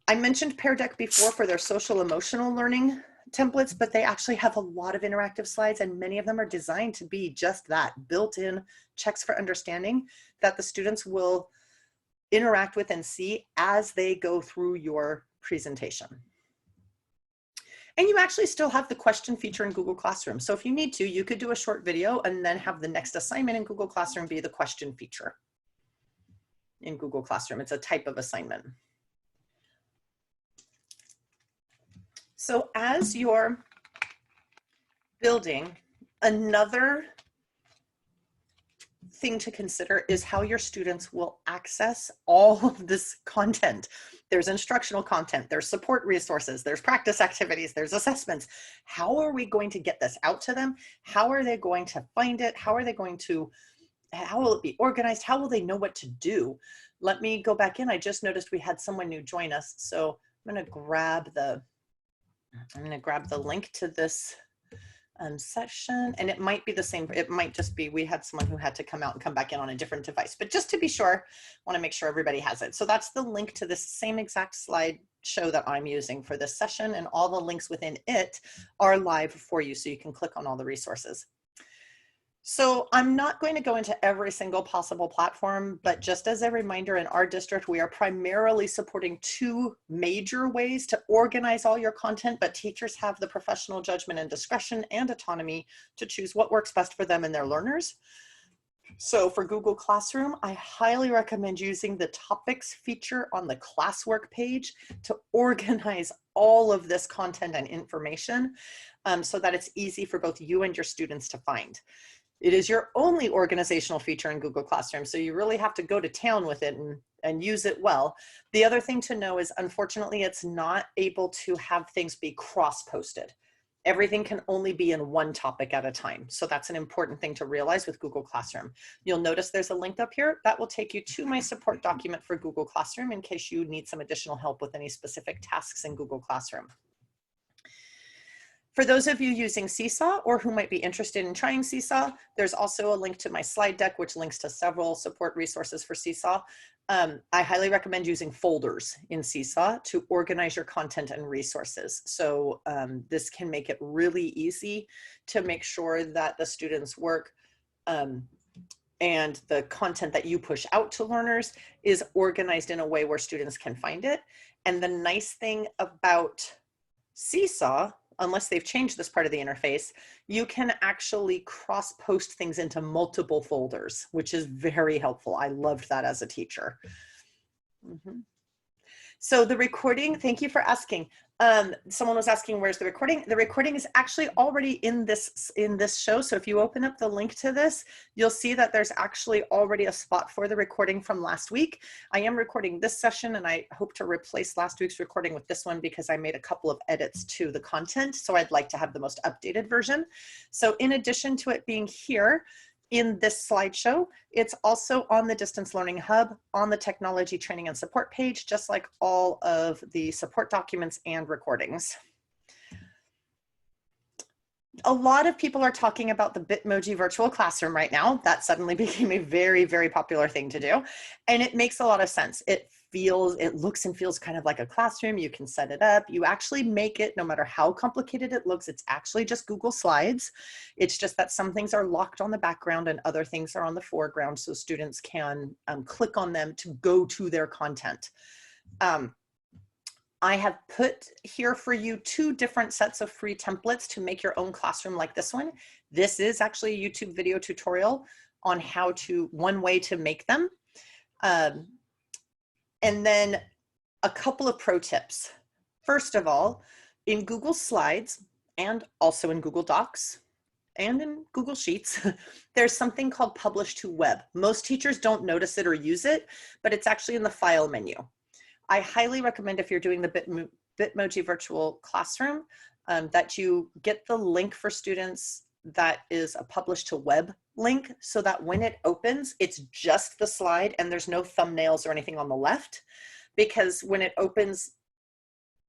I mentioned Pear Deck before for their social emotional learning templates, but they actually have a lot of interactive slides, and many of them are designed to be just that, built-in checks for understanding that the students will interact with and see as they go through your presentation. And you actually still have the question feature in Google Classroom. So if you need to, you could do a short video and then have the next assignment in Google Classroom be the question feature in Google Classroom. It's a type of assignment. So as you're building, another thing to consider is how your students will access all of this content. There's instructional content, there's support resources, there's practice activities, there's assessments. How are we going to get this out to them? How are they going to find it? How will it be organized? How will they know what to do? Let me go back in. I just noticed we had someone new join us. So I'm going to grab the link to this session, and it might be the same. It might just be, we had someone who had to come out and come back in on a different device, but just to be sure, I want to make sure everybody has it. So that's the link to this same exact slide show that I'm using for this session, and all the links within it are live for you, so you can click on all the resources. So I'm not going to go into every single possible platform, but just as a reminder, in our district, we are primarily supporting 2 major ways to organize all your content, but teachers have the professional judgment and discretion and autonomy to choose what works best for them and their learners. So for Google Classroom, I highly recommend using the topics feature on the classwork page to organize all of this content and information so that it's easy for both you and your students to find. It is your only organizational feature in Google Classroom, so you really have to go to town with it and use it well. The other thing to know is, unfortunately, it's not able to have things be cross-posted. Everything can only be in one topic at a time. So that's an important thing to realize with Google Classroom. You'll notice there's a link up here that will take you to my support document for Google Classroom in case you need some additional help with any specific tasks in Google Classroom. For those of you using Seesaw or who might be interested in trying Seesaw, there's also a link to my slide deck, which links to several support resources for Seesaw. I highly recommend using folders in Seesaw to organize your content and resources. So this can make it really easy to make sure that the students' work and the content that you push out to learners is organized in a way where students can find it. And the nice thing about Seesaw, unless they've changed this part of the interface, you can actually cross-post things into multiple folders, which is very helpful. I loved that as a teacher. So the recording, thank you for asking. Someone was asking, where's the recording? The recording is actually already in this show. So if you open up the link to this, you'll see that there's actually already a spot for the recording from last week. I am recording this session and I hope to replace last week's recording with this one because I made a couple of edits to the content. So I'd like to have the most updated version. So in addition to it being here, in this slideshow, it's also on the Distance Learning Hub on the Technology Training and Support page, just like all of the support documents and recordings. A lot of people are talking about the Bitmoji virtual classroom right now. That suddenly became a very, very popular thing to do. And it makes a lot of sense. It looks and feels kind of like a classroom. You can set it up. You actually make it, no matter how complicated it looks, it's actually just Google Slides. It's just that some things are locked on the background and other things are on the foreground so students can click on them to go to their content. I have put here for you 2 different sets of free templates to make your own classroom like this one. This is actually a YouTube video tutorial on one way to make them. And then a couple of pro tips. First of all, in Google Slides and also in Google Docs and in Google Sheets, there's something called Publish to Web. Most teachers don't notice it or use it, but it's actually in the File menu. I highly recommend if you're doing the Bitmoji virtual classroom that you get the link for students that is a Publish to Web link so that when it opens, it's just the slide and there's no thumbnails or anything on the left. Because when it opens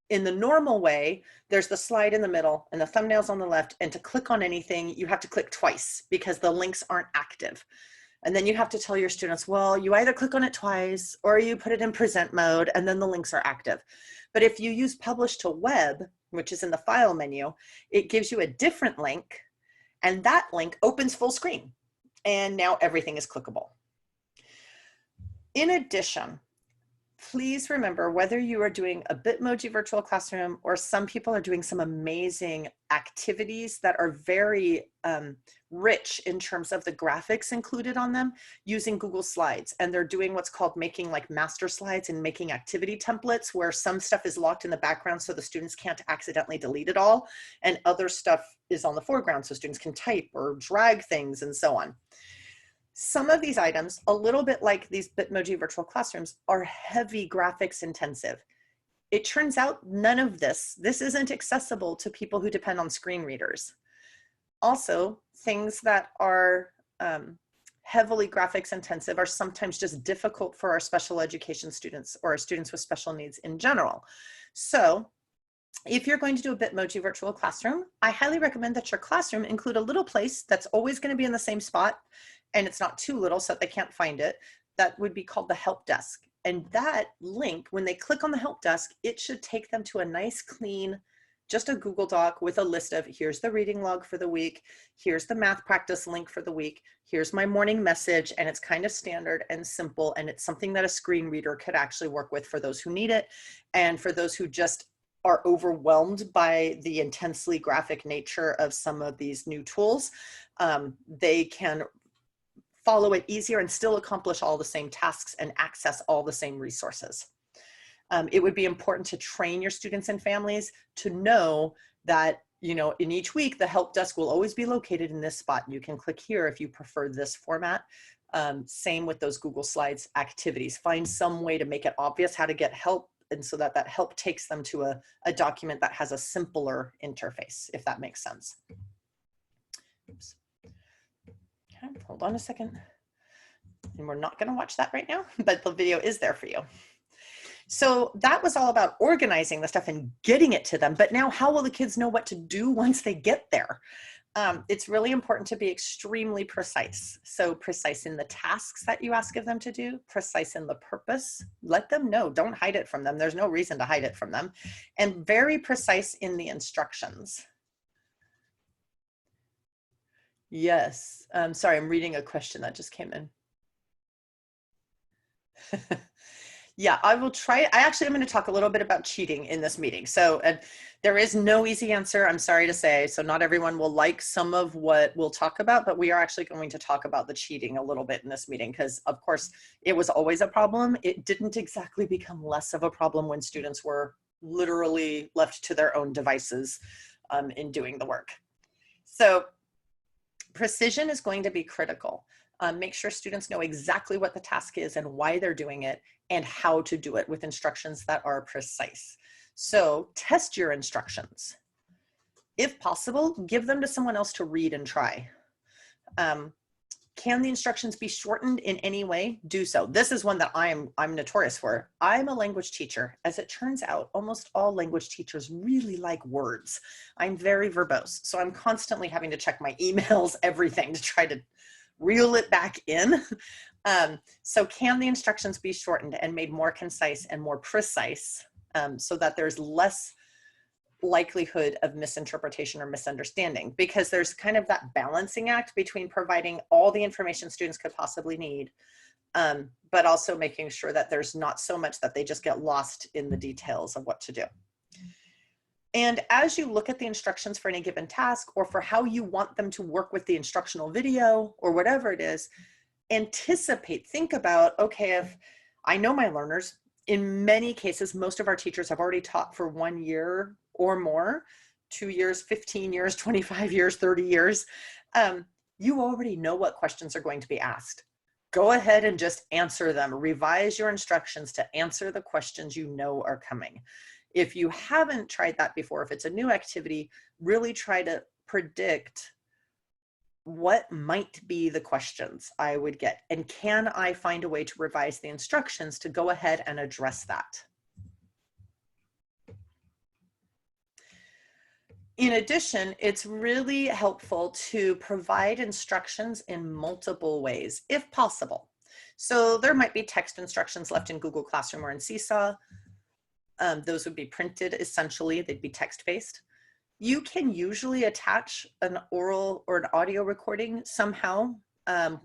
in the normal way, there's the slide in the middle and the thumbnails on the left, and to click on anything, you have to click twice because the links aren't active. And then you have to tell your students, well, you either click on it twice or you put it in present mode and then the links are active. But if you use Publish to Web, which is in the File menu, it gives you a different link, and that link opens full screen. And now everything is clickable. In addition, please remember, whether you are doing a Bitmoji virtual classroom or some people are doing some amazing activities that are very rich in terms of the graphics included on them using Google Slides. And they're doing what's called making like master slides and making activity templates where some stuff is locked in the background so the students can't accidentally delete it all. And other stuff is on the foreground so students can type or drag things and so on. Some of these items, a little bit like these Bitmoji virtual classrooms, are heavy graphics intensive. It turns out none of this isn't accessible to people who depend on screen readers. Also, things that are heavily graphics intensive are sometimes just difficult for our special education students or our students with special needs in general. So if you're going to do a Bitmoji virtual classroom, I highly recommend that your classroom include a little place that's always going to be in the same spot, and it's not too little so that they can't find it. That would be called the help desk. And that link, when they click on the help desk, it should take them to a nice, clean, just a Google Doc with a list of, here's the reading log for the week, here's the math practice link for the week, here's my morning message, and it's kind of standard and simple, and it's something that a screen reader could actually work with for those who need it, and for those who just are overwhelmed by the intensely graphic nature of some of these new tools, they can follow it easier and still accomplish all the same tasks and access all the same resources. It would be important to train your students and families to know that, you know, in each week, the help desk will always be located in this spot. You can click here if you prefer this format. Same with those Google Slides activities. Find some way to make it obvious how to get help, and so that that help takes them to a document that has a simpler interface, if that makes sense. Oops. Okay, hold on a second. And we're not going to watch that right now, but the video is there for you. So that was all about organizing the stuff and getting it to them. But now how will the kids know what to do once they get there? It's really important to be extremely precise. So precise in the tasks that you ask of them to do, precise in the purpose. Let them know, don't hide it from them. There's no reason to hide it from them. And very precise in the instructions. Yes, sorry, I'm reading a question that just came in. Yeah, I will try. I actually am going to talk a little bit about cheating in this meeting. So there is no easy answer, I'm sorry to say. So not everyone will like some of what we'll talk about, but we are actually going to talk about the cheating a little bit in this meeting because, of course, it was always a problem. It didn't exactly become less of a problem when students were literally left to their own devices in doing the work. So precision is going to be critical. Make sure students know exactly what the task is and why they're doing it and how to do it with instructions that are precise. So test your instructions. If possible, give them to someone else to read and try. Can the instructions be shortened in any way? Do so. This is one that I'm notorious for. I'm a language teacher. As it turns out, almost all language teachers really like words. I'm very verbose, so I'm constantly having to check my emails, everything, to try to reel it back in. So can the instructions be shortened and made more concise and more precise so that there's less likelihood of misinterpretation or misunderstanding? Because there's kind of that balancing act between providing all the information students could possibly need, but also making sure that there's not so much that they just get lost in the details of what to do. And as you look at the instructions for any given task or for how you want them to work with the instructional video or whatever it is, anticipate, think about, okay, if I know my learners, in many cases, most of our teachers have already taught for 1 year or more, 2 years, 15 years, 25 years, 30 years. You already know what questions are going to be asked. Go ahead and just answer them. Revise your instructions to answer the questions you know are coming. If you haven't tried that before, if it's a new activity, really try to predict what might be the questions I would get, and can I find a way to revise the instructions to go ahead and address that? In addition, it's really helpful to provide instructions in multiple ways, if possible. So there might be text instructions left in Google Classroom or in Seesaw. Those would be printed, essentially, they'd be text-based. You can usually attach an oral or an audio recording somehow.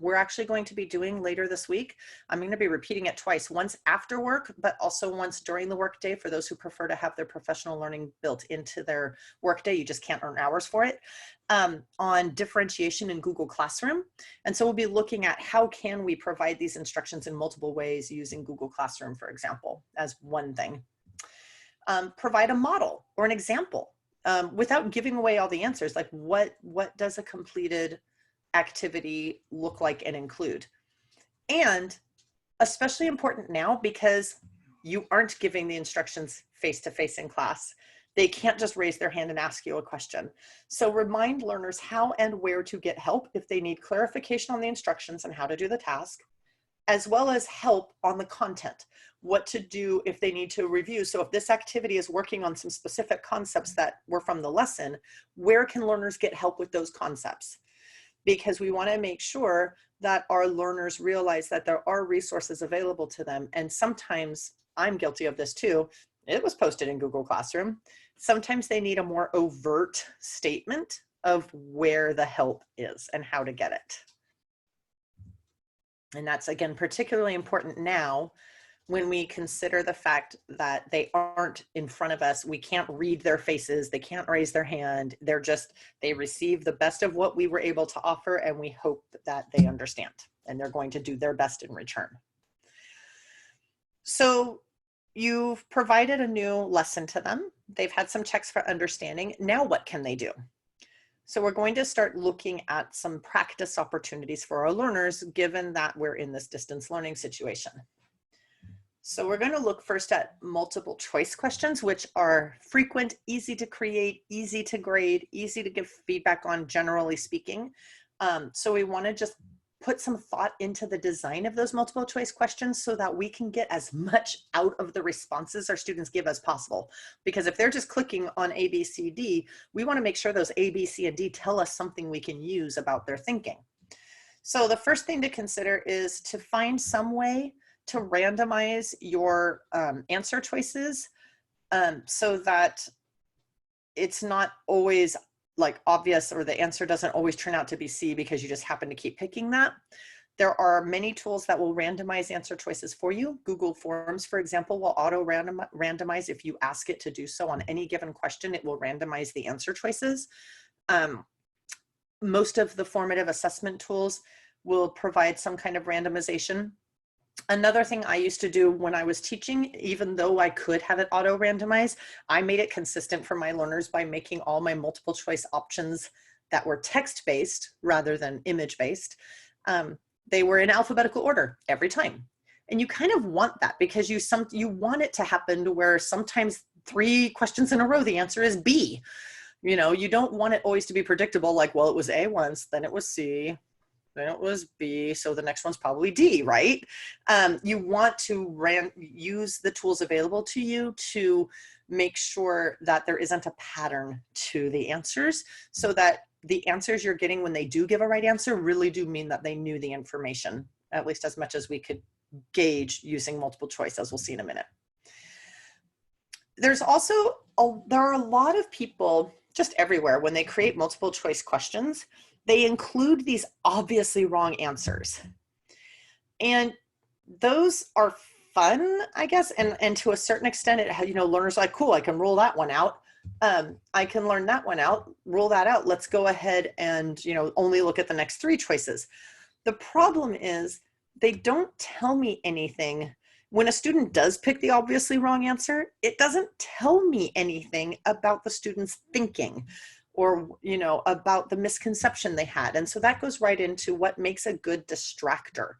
We're actually going to be doing later this week. I'm going to be repeating it twice, once after work, but also once during the workday for those who prefer to have their professional learning built into their workday. You just can't earn hours for it, on differentiation in Google Classroom. And so we'll be looking at how can we provide these instructions in multiple ways using Google Classroom, for example, as one thing. Provide a model or an example. Without giving away all the answers, like what does a completed activity look like and include? And especially important now because you aren't giving the instructions face-to-face in class. They can't just raise their hand and ask you a question. So remind learners how and where to get help if they need clarification on the instructions and how to do the task, as well as help on the content, what to do if they need to review. So if this activity is working on some specific concepts that were from the lesson, where can learners get help with those concepts? Because we want to make sure that our learners realize that there are resources available to them. And sometimes, I'm guilty of this too, it was posted in Google Classroom. Sometimes they need a more overt statement of where the help is and how to get it. And that's, again, particularly important now when we consider the fact that they aren't in front of us. We can't read their faces. They can't raise their hand. They receive the best of what we were able to offer, and we hope that they understand, and they're going to do their best in return. So you've provided a new lesson to them. They've had some checks for understanding. Now what can they do? So we're going to start looking at some practice opportunities for our learners, given that we're in this distance learning situation. So we're going to look first at multiple choice questions, which are frequent, easy to create, easy to grade, easy to give feedback on, generally speaking. So we want to just put some thought into the design of those multiple choice questions so that we can get as much out of the responses our students give as possible. Because if they're just clicking on A, B, C, D, we want to make sure those A, B, C, and D tell us something we can use about their thinking. So the first thing to consider is to find some way to randomize your answer choices so that it's not always like obvious, or the answer doesn't always turn out to be C because you just happen to keep picking that. There are many tools that will randomize answer choices for you. Google Forms, for example, will auto randomize. If you ask it to do so on any given question, it will randomize the answer choices. Most of the formative assessment tools will provide some kind of randomization. Another thing I used to do when I was teaching, even though I could have it auto randomize, I made it consistent for my learners by making all my multiple choice options that were text-based rather than image-based. They were in alphabetical order every time. And you kind of want that because you want it to happen to where sometimes 3 questions in a row, the answer is B. You know, you don't want it always to be predictable, like, well, it was A once, then it was C, then it was B, so the next one's probably D, right? You want to use the tools available to you to make sure that there isn't a pattern to the answers, so that the answers you're getting when they do give a right answer really do mean that they knew the information, at least as much as we could gauge using multiple choice, as we'll see in a minute. There's also, there are a lot of people just everywhere, when they create multiple choice questions, they include these obviously wrong answers. And those are fun, I guess, and to a certain extent, it, you know, learners are like, cool, I can rule that one out. I can learn that one out, rule that out. Let's go ahead and, you know, only look at the next 3 choices. The problem is they don't tell me anything. When a student does pick the obviously wrong answer, it doesn't tell me anything about the student's thinking or, you know, about the misconception they had. And so that goes right into what makes a good distractor.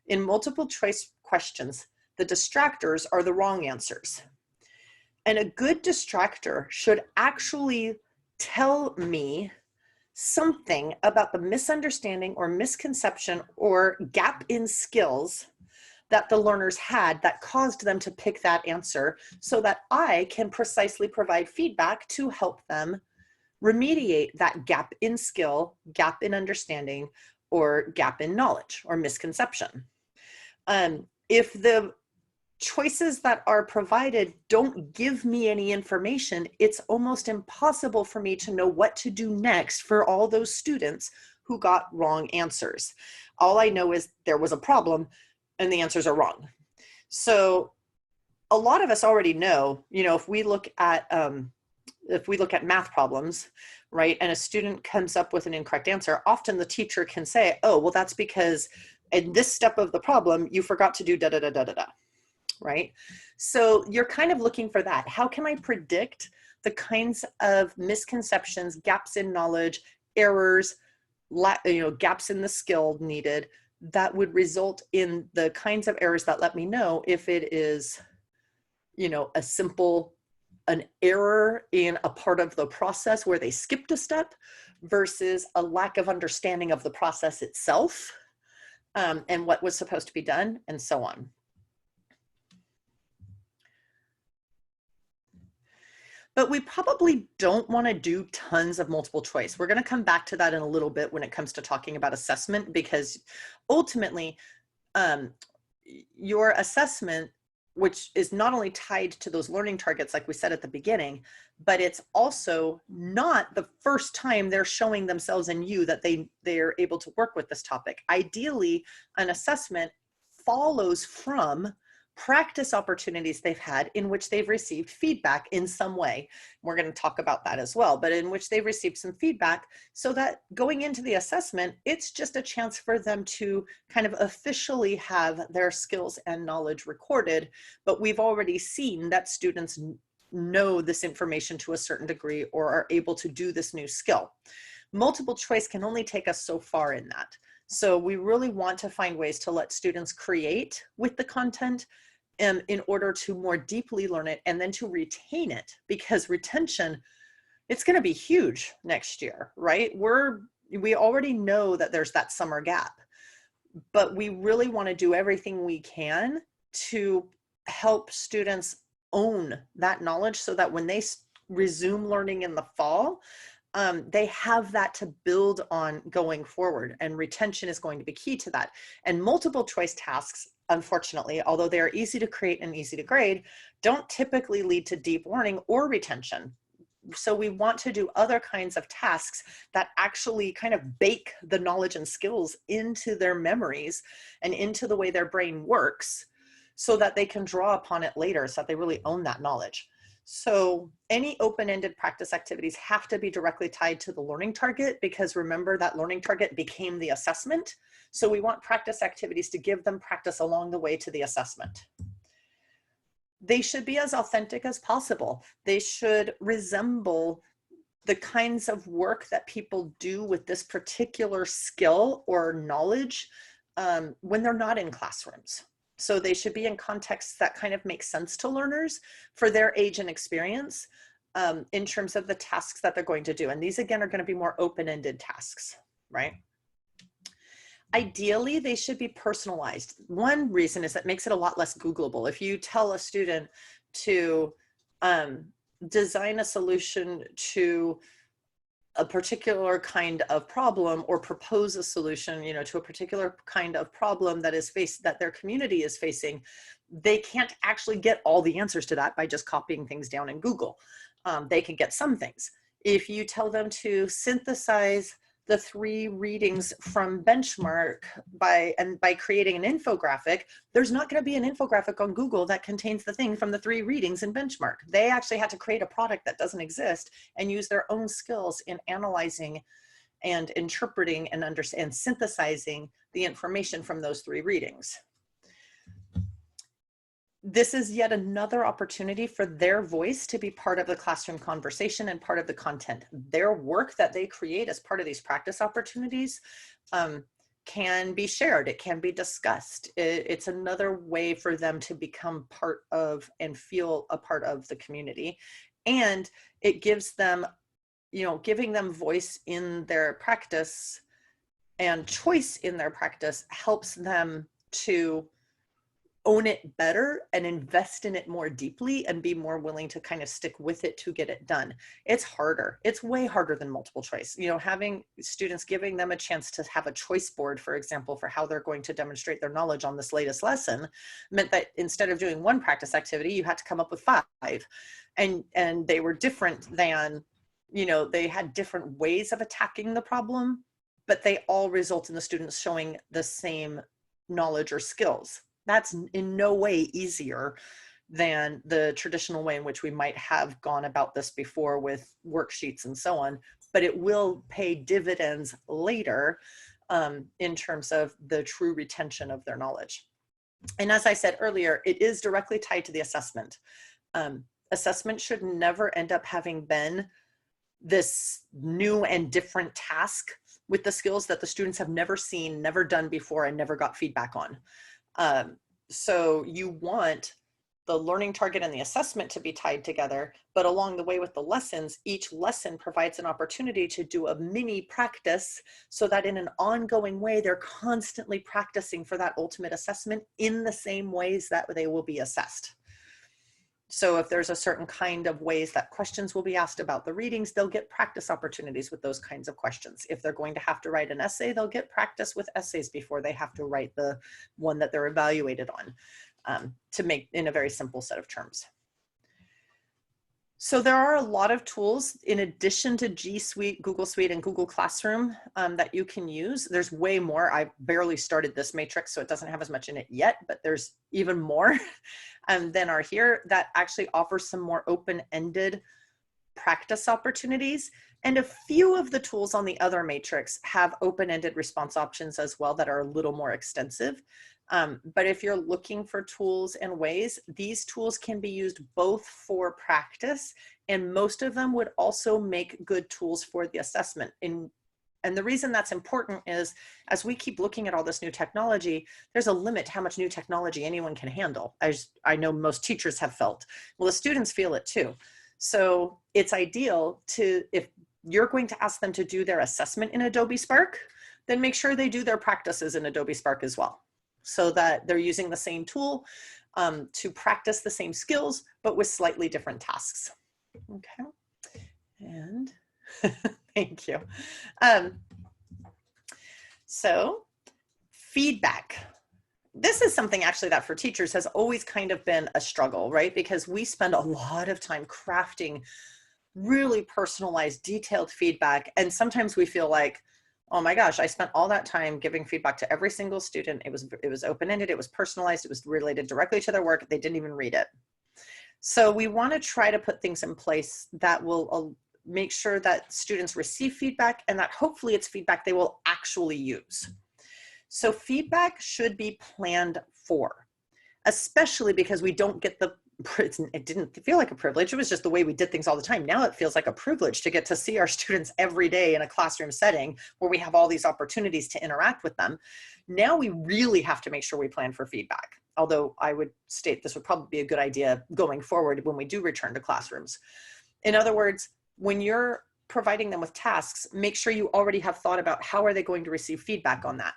In multiple choice questions, the distractors are the wrong answers. And a good distractor should actually tell me something about the misunderstanding or misconception or gap in skills that the learners had that caused them to pick that answer, so that I can precisely provide feedback to help them remediate that gap in skill, gap in understanding, or gap in knowledge or misconception. If the choices that are provided don't give me any information, it's almost impossible for me to know what to do next for all those students who got wrong answers. All I know is there was a problem and the answers are wrong. So a lot of us already know, you know, if we look at math problems, right, and a student comes up with an incorrect answer, often the teacher can say, oh, well, that's because in this step of the problem, you forgot to do da da da da da da, right? So you're kind of looking for that. How can I predict the kinds of misconceptions, gaps in knowledge, errors, you know, gaps in the skill needed that would result in the kinds of errors that let me know if it is, you know, an error in a part of the process where they skipped a step versus a lack of understanding of the process itself, and what was supposed to be done, and so on. But we probably don't want to do tons of multiple choice. We're going to come back to that in a little bit when it comes to talking about assessment, because ultimately your assessment, which is not only tied to those learning targets, like we said at the beginning, but it's also not the first time they're showing themselves and you that they're able to work with this topic. Ideally, an assessment follows from practice opportunities they've had in which they've received feedback in some way. We're going to talk about that as well, but in which they've received some feedback, so that going into the assessment, it's just a chance for them to kind of officially have their skills and knowledge recorded. But we've already seen that students know this information to a certain degree or are able to do this new skill. Multiple choice can only take us so far in that. So we really want to find ways to let students create with the content in order to more deeply learn it and then to retain it, because retention, it's going to be huge next year, right? We already know that there's that summer gap, but we really want to do everything we can to help students own that knowledge so that when they resume learning in the fall, they have that to build on going forward, and retention is going to be key to that. And multiple choice tasks, unfortunately, although they are easy to create and easy to grade, don't typically lead to deep learning or retention. So we want to do other kinds of tasks that actually kind of bake the knowledge and skills into their memories and into the way their brain works so that they can draw upon it later, so that they really own that knowledge. So any open-ended practice activities have to be directly tied to the learning target, because remember that learning target became the assessment. So we want practice activities to give them practice along the way to the assessment. They should be as authentic as possible. They should resemble the kinds of work that people do with this particular skill or knowledge when they're not in classrooms. So they should be in contexts that kind of make sense to learners for their age and experience in terms of the tasks that they're going to do. And these, again, are going to be more open-ended tasks, right? Ideally, they should be personalized. One reason is that makes it a lot less Googleable. If you tell a student to design a solution to a particular kind of problem, or propose a solution, you know, to a particular kind of problem that is that their community is facing, they can't actually get all the answers to that by just copying things down in Google. They can get some things. If you tell them to synthesize the 3 readings from benchmark by creating an infographic, there's not going to be an infographic on Google that contains the thing from the 3 readings in benchmark. They actually had to create a product that doesn't exist and use their own skills in analyzing and interpreting and synthesizing the information from those 3 readings. This is yet another opportunity for their voice to be part of the classroom conversation and part of the content. Their work that they create as part of these practice opportunities can be shared. It can be discussed. It's another way for them to become part of and feel a part of the community. And it gives them, you know, giving them voice in their practice and choice in their practice helps them to own it better and invest in it more deeply and be more willing to kind of stick with it to get it done. It's harder. It's way harder than multiple choice. You know, having students, giving them a chance to have a choice board, for example, for how they're going to demonstrate their knowledge on this latest lesson, meant that instead of doing 1 practice activity, you had to come up with 5. And they were different than, you know, they had different ways of attacking the problem, but they all result in the students showing the same knowledge or skills. That's in no way easier than the traditional way in which we might have gone about this before with worksheets and so on, but it will pay dividends later in terms of the true retention of their knowledge. And as I said earlier, it is directly tied to the assessment. Assessment should never end up having been this new and different task with the skills that the students have never seen, never done before, and never got feedback on. So you want the learning target and the assessment to be tied together, but along the way with the lessons, each lesson provides an opportunity to do a mini practice so that in an ongoing way, they're constantly practicing for that ultimate assessment in the same ways that they will be assessed. So if there's a certain kind of ways that questions will be asked about the readings, they'll get practice opportunities with those kinds of questions. If they're going to have to write an essay, they'll get practice with essays before they have to write the one that they're evaluated on, to make in a very simple set of terms. So there are a lot of tools in addition to G Suite, Google Suite, and Google Classroom that you can use. There's way more. I barely started this matrix, so it doesn't have as much in it yet, but there's even more than are here that actually offer some more open-ended practice opportunities. And a few of the tools on the other matrix have open-ended response options as well that are a little more extensive. But if you're looking for tools and ways, these tools can be used both for practice, and most of them would also make good tools for the assessment. And the reason that's important is as we keep looking at all this new technology, there's a limit to how much new technology anyone can handle, as I know most teachers have felt. Well, the students feel it too. So it's ideal to, if you're going to ask them to do their assessment in Adobe Spark, then make sure they do their practices in Adobe Spark as well, so that they're using the same tool to practice the same skills, but with slightly different tasks. Okay, and thank you. So feedback. This is something actually that for teachers has always kind of been a struggle, right? Because we spend a lot of time crafting really personalized, detailed feedback. And sometimes we feel like, oh my gosh, I spent all that time giving feedback to every single student. It was open-ended, it was personalized, it was related directly to their work. They didn't even read it. So we want to try to put things in place that will make sure that students receive feedback and that hopefully it's feedback they will actually use. So feedback should be planned for, especially because we don't get it didn't feel like a privilege. It was just the way we did things all the time. Now it feels like a privilege to get to see our students every day in a classroom setting where we have all these opportunities to interact with them. Now we really have to make sure we plan for feedback. Although I would state this would probably be a good idea going forward when we do return to classrooms. In other words, when you're providing them with tasks, make sure you already have thought about how are they going to receive feedback on that.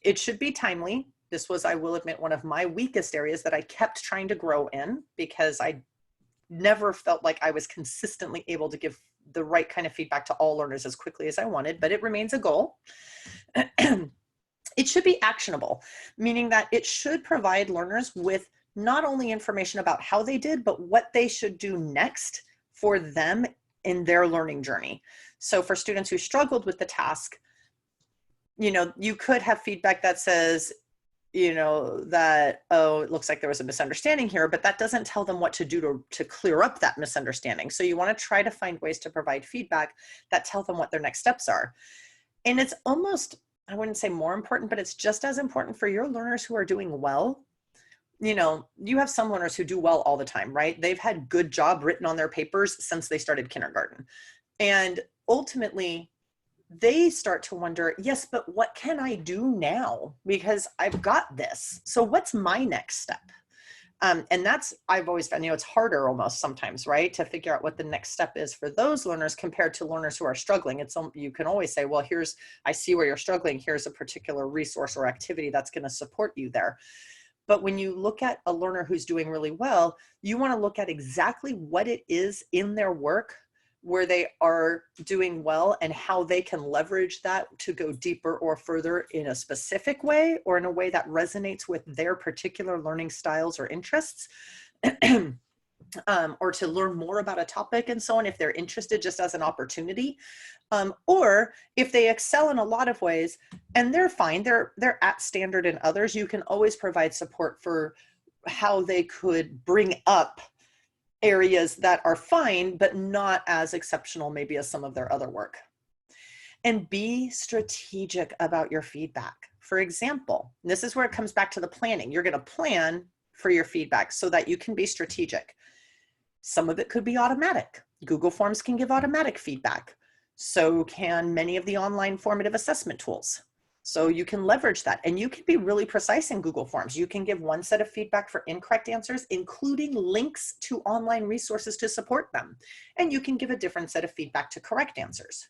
It should be timely. This was, I will admit, one of my weakest areas that I kept trying to grow in because I never felt like I was consistently able to give the right kind of feedback to all learners as quickly as I wanted, but it remains a goal. It should be actionable, meaning that it should provide learners with not only information about how they did, but what they should do next for them in their learning journey. So for students who struggled with the task, you know, you could have feedback that says, you know, that, oh, it looks like there was a misunderstanding here, but that doesn't tell them what to do to clear up that misunderstanding. So you want to try to find ways to provide feedback that tell them what their next steps are. And it's almost, I wouldn't say more important, but it's just as important for your learners who are doing well. You know, you have some learners who do well all the time, right? They've had good job written on their papers since they started kindergarten. And ultimately, they start to wonder, yes, but what can I do now? Because I've got this. So what's my next step? And that's, I've always found, you know, it's harder almost sometimes, right? To figure out what the next step is for those learners compared to learners who are struggling. It's, you can always say, well, I see where you're struggling. Here's a particular resource or activity that's going to support you there. But when you look at a learner who's doing really well, you want to look at exactly what it is in their work where they are doing well and how they can leverage that to go deeper or further in a specific way or in a way that resonates with their particular learning styles or interests. Or to learn more about a topic and so on, if they're interested just as an opportunity. Or if they excel in a lot of ways and they're fine, they're at standard in others, you can always provide support for how they could bring up areas that are fine, but not as exceptional maybe as some of their other work. And be strategic about your feedback. For example, this is where it comes back to the planning. You're going to plan for your feedback so that you can be strategic. Some of it could be automatic. Google Forms can give automatic feedback. So can many of the online formative assessment tools. So you can leverage that and you can be really precise in Google Forms. You can give one set of feedback for incorrect answers, including links to online resources to support them. And you can give a different set of feedback to correct answers.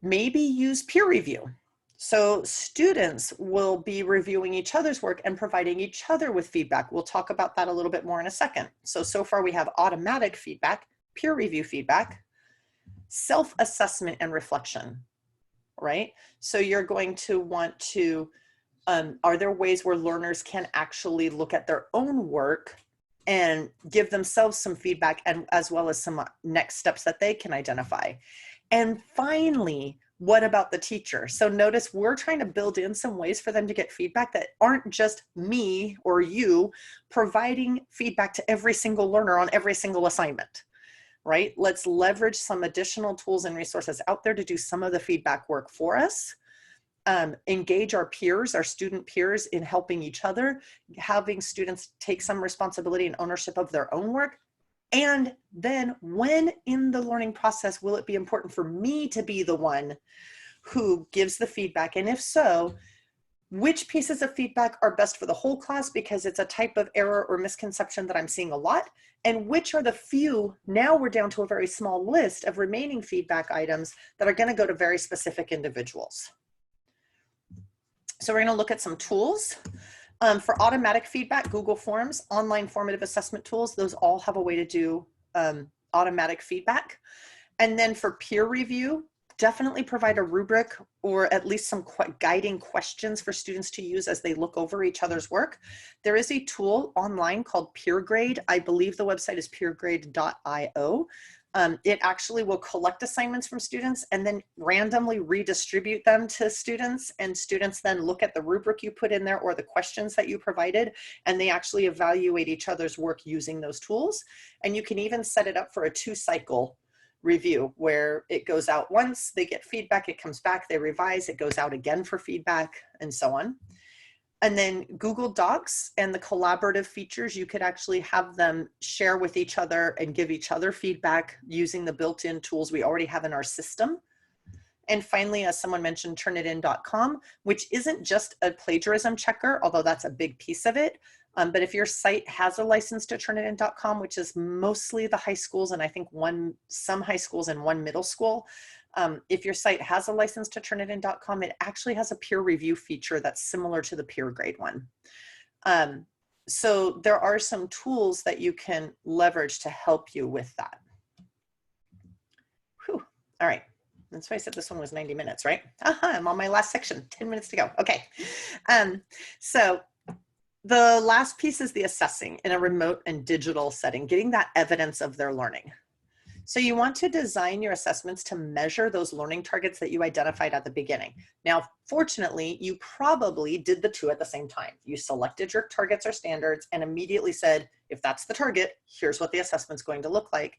Maybe use peer review. So students will be reviewing each other's work and providing each other with feedback. We'll talk about that a little bit more in a second. So far we have automatic feedback, peer review feedback, self-assessment and reflection, right? So you're going to want to, are there ways where learners can actually look at their own work and give themselves some feedback and as well as some next steps that they can identify? And finally, what about the teacher? So notice we're trying to build in some ways for them to get feedback that aren't just me or you providing feedback to every single learner on every single assignment, right? Let's leverage some additional tools and resources out there to do some of the feedback work for us. Engage our peers, our student peers in helping each other, having students take some responsibility and ownership of their own work. And then when in the learning process will it be important for me to be the one who gives the feedback? And if so, which pieces of feedback are best for the whole class because it's a type of error or misconception that I'm seeing a lot? And which are the few, now we're down to a very small list of remaining feedback items that are going to go to very specific individuals. So we're going to look at some tools. For automatic feedback, Google Forms, online formative assessment tools, those all have a way to do automatic feedback. And then for peer review, definitely provide a rubric or at least some guiding questions for students to use as they look over each other's work. There is a tool online called PeerGrade. I believe the website is peergrade.io. It actually will collect assignments from students and then randomly redistribute them to students, and students then look at the rubric you put in there or the questions that you provided, and they actually evaluate each other's work using those tools. And you can even set it up for a 2-cycle review where it goes out once, they get feedback, it comes back, they revise, it goes out again for feedback, and so on. And then Google Docs and the collaborative features, you could actually have them share with each other and give each other feedback using the built-in tools we already have in our system. And finally, as someone mentioned, turnitin.com, which isn't just a plagiarism checker, although that's a big piece of it. But if your site has a license to turnitin.com, which is mostly the high schools, and I think some high schools and one middle school, if your site has a license to turnitin.com, it actually has a peer review feature that's similar to the PeerGrade one. So there are some tools that you can leverage to help you with that. Whew. All right. That's why I said this one was 90 minutes, right? I'm on my last section, 10 minutes to go. Okay. So the last piece is the assessing in a remote and digital setting, getting that evidence of their learning. So you want to design your assessments to measure those learning targets that you identified at the beginning. Now, fortunately, you probably did the two at the same time. You selected your targets or standards and immediately said, if that's the target, here's what the assessment's going to look like.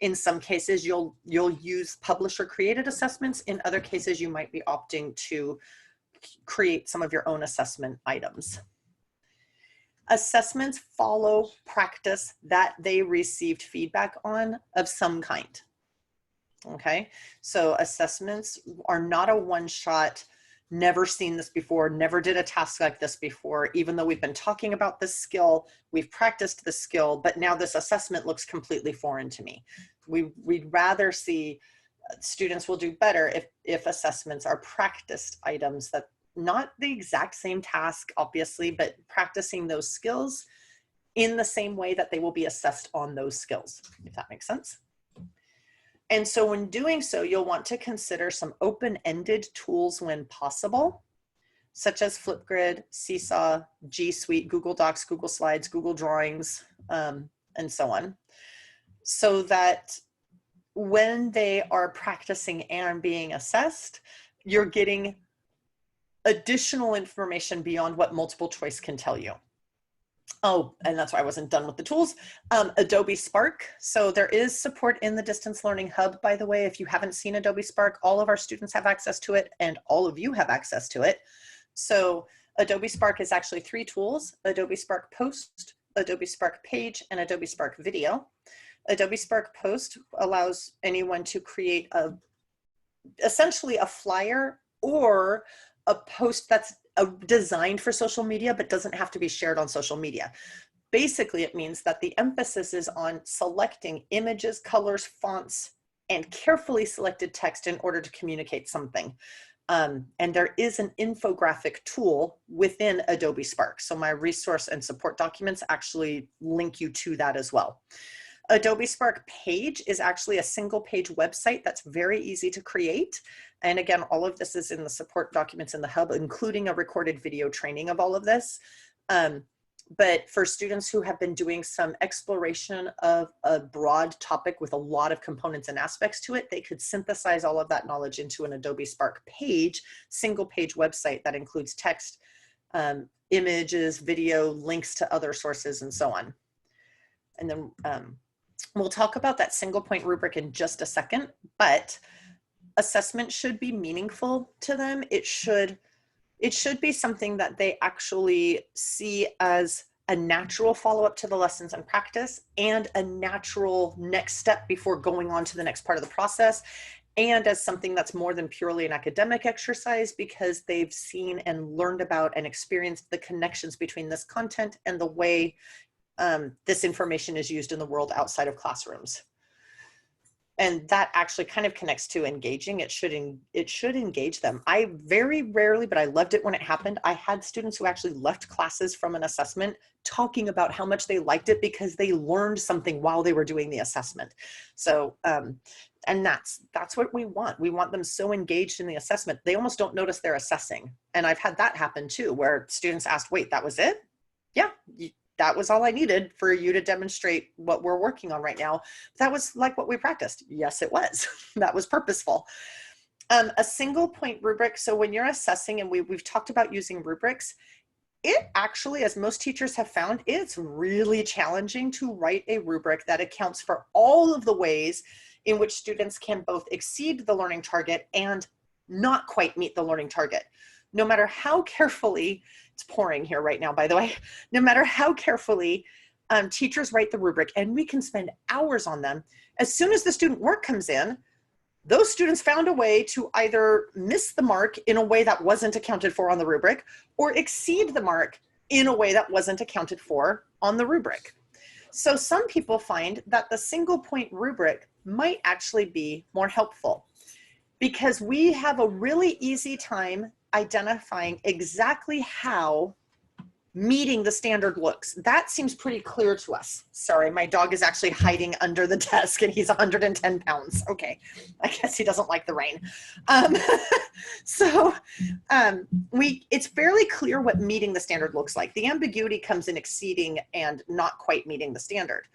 In some cases, you'll use publisher created assessments. In other cases, you might be opting to create some of your own assessment items. Assessments follow practice that they received feedback on of some kind. Okay, so assessments are not a one-shot, never seen this before, never did a task like this before, even though we've been talking about this skill, we've practiced this skill, but now this assessment looks completely foreign to me. We'd rather see students will do better if assessments are practiced items, that not the exact same task, obviously, but practicing those skills in the same way that they will be assessed on those skills, if that makes sense. And so when doing so, you'll want to consider some open-ended tools when possible, such as Flipgrid, Seesaw, G Suite, Google Docs, Google Slides, Google Drawings, and so on, so that when they are practicing and being assessed, you're getting additional information beyond what multiple choice can tell you. Oh, and that's why I wasn't done with the tools. Adobe Spark. So there is support in the Distance Learning Hub, by the way. If you haven't seen Adobe Spark, all of our students have access to it and all of you have access to it. So Adobe Spark is actually 3 tools: Adobe Spark Post, Adobe Spark Page, and Adobe Spark Video. Adobe Spark Post allows anyone to create essentially a flyer or a post that's designed for social media, but doesn't have to be shared on social media. Basically, it means that the emphasis is on selecting images, colors, fonts, and carefully selected text in order to communicate something. And there is an infographic tool within Adobe Spark. So my resource and support documents actually link you to that as well. Adobe Spark Page is actually a single page website that's very easy to create. And again, all of this is in the support documents in the hub, including a recorded video training of all of this. But for students who have been doing some exploration of a broad topic with a lot of components and aspects to it, they could synthesize all of that knowledge into an Adobe Spark Page, single page website that includes text, images, video, links to other sources, and so on. And then we'll talk about that single point rubric in just a second, but assessment should be meaningful to them. It should be something that they actually see as a natural follow-up to the lessons and practice, and a natural next step before going on to the next part of the process, and as something that's more than purely an academic exercise, because they've seen and learned about and experienced the connections between this content and the way this information is used in the world outside of classrooms. And that actually kind of connects to engaging. It should engage them. I very rarely, but I loved it when it happened. I had students who actually left classes from an assessment talking about how much they liked it because they learned something while they were doing the assessment. So, and that's what we want. We want them so engaged in the assessment, they almost don't notice they're assessing. And I've had that happen too, where students asked, wait, that was it? Yeah, that was all I needed for you to demonstrate what we're working on right now. That was like what we practiced. Yes, it was. That was purposeful. A single point rubric. So when you're assessing, and we've talked about using rubrics, it actually, as most teachers have found, it's really challenging to write a rubric that accounts for all of the ways in which students can both exceed the learning target and not quite meet the learning target. No matter how carefully, it's pouring here right now, by the way, no matter how carefully teachers write the rubric, and we can spend hours on them, as soon as the student work comes in, those students found a way to either miss the mark in a way that wasn't accounted for on the rubric, or exceed the mark in a way that wasn't accounted for on the rubric. So some people find that the single point rubric might actually be more helpful, because we have a really easy time identifying exactly how meeting the standard looks. That seems pretty clear to us. Sorry, my dog is actually hiding under the desk and he's 110 pounds. Okay, I guess he doesn't like the rain. It's fairly clear what meeting the standard looks like. The ambiguity comes in exceeding and not quite meeting the standard.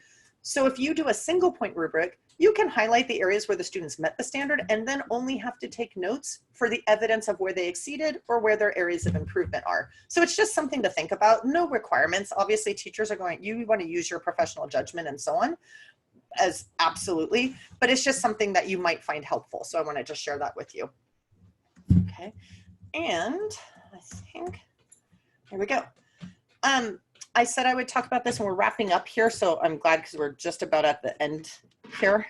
So if you do a single point rubric, you can highlight the areas where the students met the standard and then only have to take notes for the evidence of where they exceeded or where their areas of improvement are. So it's just something to think about. No requirements. Obviously, teachers are going, you want to use your professional judgment and so on, as absolutely, but it's just something that you might find helpful. So I want to just share that with you. Okay, and I think, here we go. I said I would talk about this, and we're wrapping up here, so I'm glad because we're just about at the end here.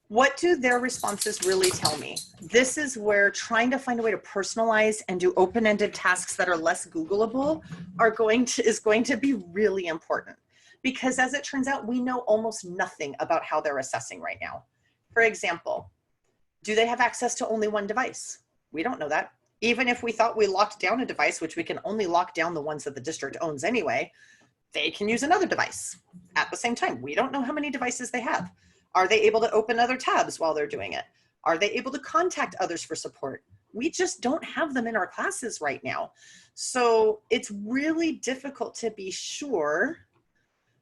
What do their responses really tell me? This is where trying to find a way to personalize and do open-ended tasks that are less Googleable is going to be really important, because as it turns out, we know almost nothing about how they're assessing right now. For example, do they have access to only one device? We don't know that. Even if we thought we locked down a device, which we can only lock down the ones that the district owns anyway, they can use another device at the same time. We don't know how many devices they have. Are they able to open other tabs while they're doing it? Are they able to contact others for support? We just don't have them in our classes right now. So it's really difficult to be sure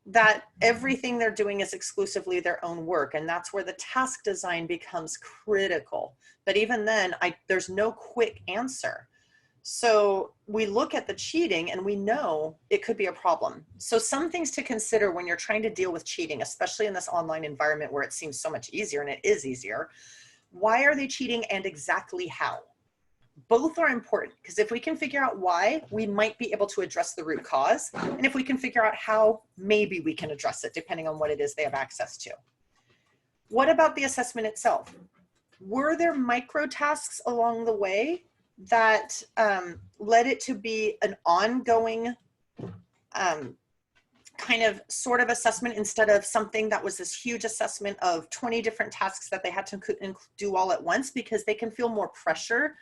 that everything they're doing is exclusively their own work. And that's where the task design becomes critical. But even then, there's no quick answer. So we look at the cheating and we know it could be a problem. So some things to consider when you're trying to deal with cheating, especially in this online environment where it seems so much easier, and it is easier. Why are they cheating and exactly how? Both are important, because if we can figure out why, we might be able to address the root cause. And if we can figure out how, maybe we can address it depending on what it is they have access to. What about the assessment itself? Were there micro tasks along the way that led it to be an ongoing kind of sort of assessment instead of something that was this huge assessment of 20 different tasks that they had to do all at once, because they can feel more pressure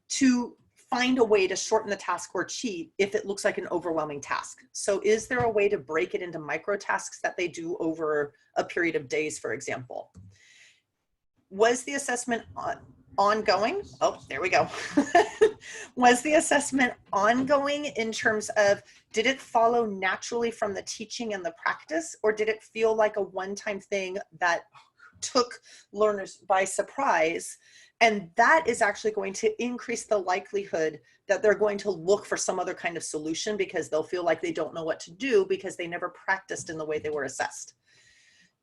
to find a way to shorten the task or cheat if it looks like an overwhelming task. So is there a way to break it into micro tasks that they do over a period of days, for example? Was the assessment ongoing? Oh, there we go. Was the assessment ongoing in terms of, did it follow naturally from the teaching and the practice, or did it feel like a one-time thing that took learners by surprise? And that is actually going to increase the likelihood that they're going to look for some other kind of solution, because they'll feel like they don't know what to do because they never practiced in the way they were assessed.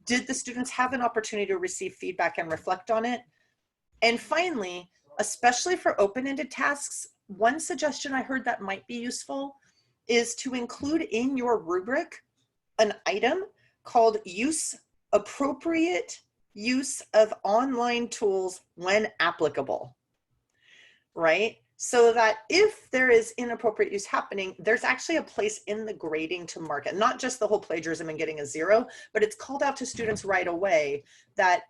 Did the students have an opportunity to receive feedback and reflect on it? And finally, especially for open-ended tasks, one suggestion I heard that might be useful is to include in your rubric an item called appropriate use of online tools when applicable, right? so that if there is inappropriate use happening, there's actually a place in the grading to mark it, not just the whole plagiarism and getting a 0, but it's called out to students right away that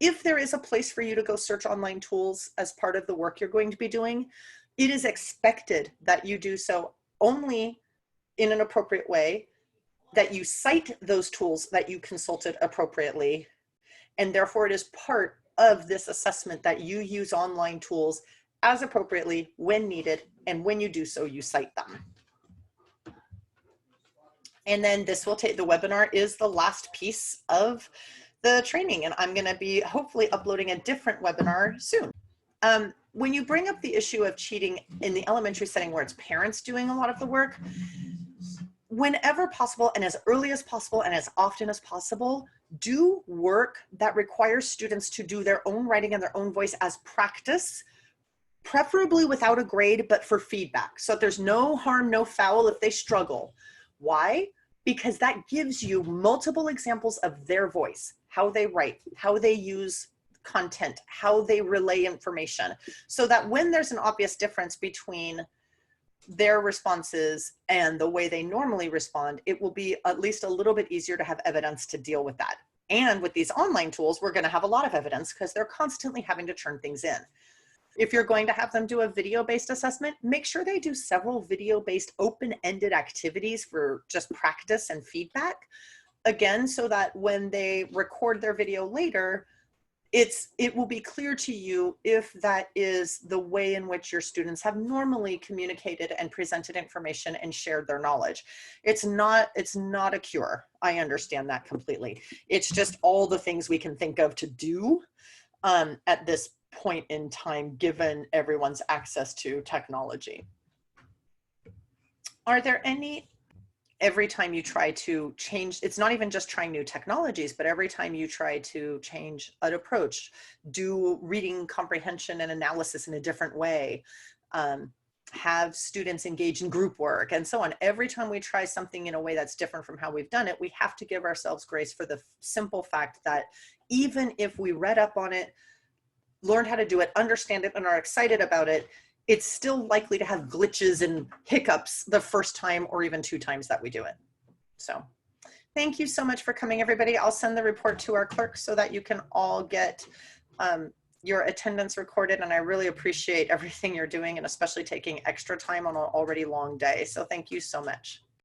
if there is a place for you to go search online tools as part of the work you're going to be doing, it is expected that you do so only in an appropriate way, that you cite those tools that you consulted appropriately, and therefore it is part of this assessment that you use online tools as appropriately when needed, and when you do so, you cite them. And then this will take, the webinar is the last piece of the training, and I'm gonna be hopefully uploading a different webinar soon. When you bring up the issue of cheating in the elementary setting where it's parents doing a lot of the work, whenever possible and as early as possible and as often as possible, do work that requires students to do their own writing in their own voice as practice, preferably without a grade, but for feedback. So there's no harm, no foul if they struggle. Why? Because that gives you multiple examples of their voice, how they write, how they use content, how they relay information, so that when there's an obvious difference between their responses and the way they normally respond, it will be at least a little bit easier to have evidence to deal with that. And with these online tools, we're going to have a lot of evidence because they're constantly having to turn things in. If you're going to have them do a video-based assessment, make sure they do several video-based open-ended activities for just practice and feedback. Again, so that when they record their video later, it will be clear to you if that is the way in which your students have normally communicated and presented information and shared their knowledge. It's not a cure. I understand that completely. It's just all the things we can think of to do at this point in time, given everyone's access to technology. Are there any, every time you try to change, it's not even just trying new technologies, but every time you try to change an approach, do reading comprehension and analysis in a different way, have students engage in group work and so on. Every time we try something in a way that's different from how we've done it, we have to give ourselves grace for the simple fact that even if we read up on it, learned how to do it, understand it, and are excited about it, it's still likely to have glitches and hiccups the first time or even 2 times that we do it. So thank you so much for coming, everybody. I'll send the report to our clerk so that you can all get your attendance recorded, and I really appreciate everything you're doing, and especially taking extra time on an already long day. So thank you so much.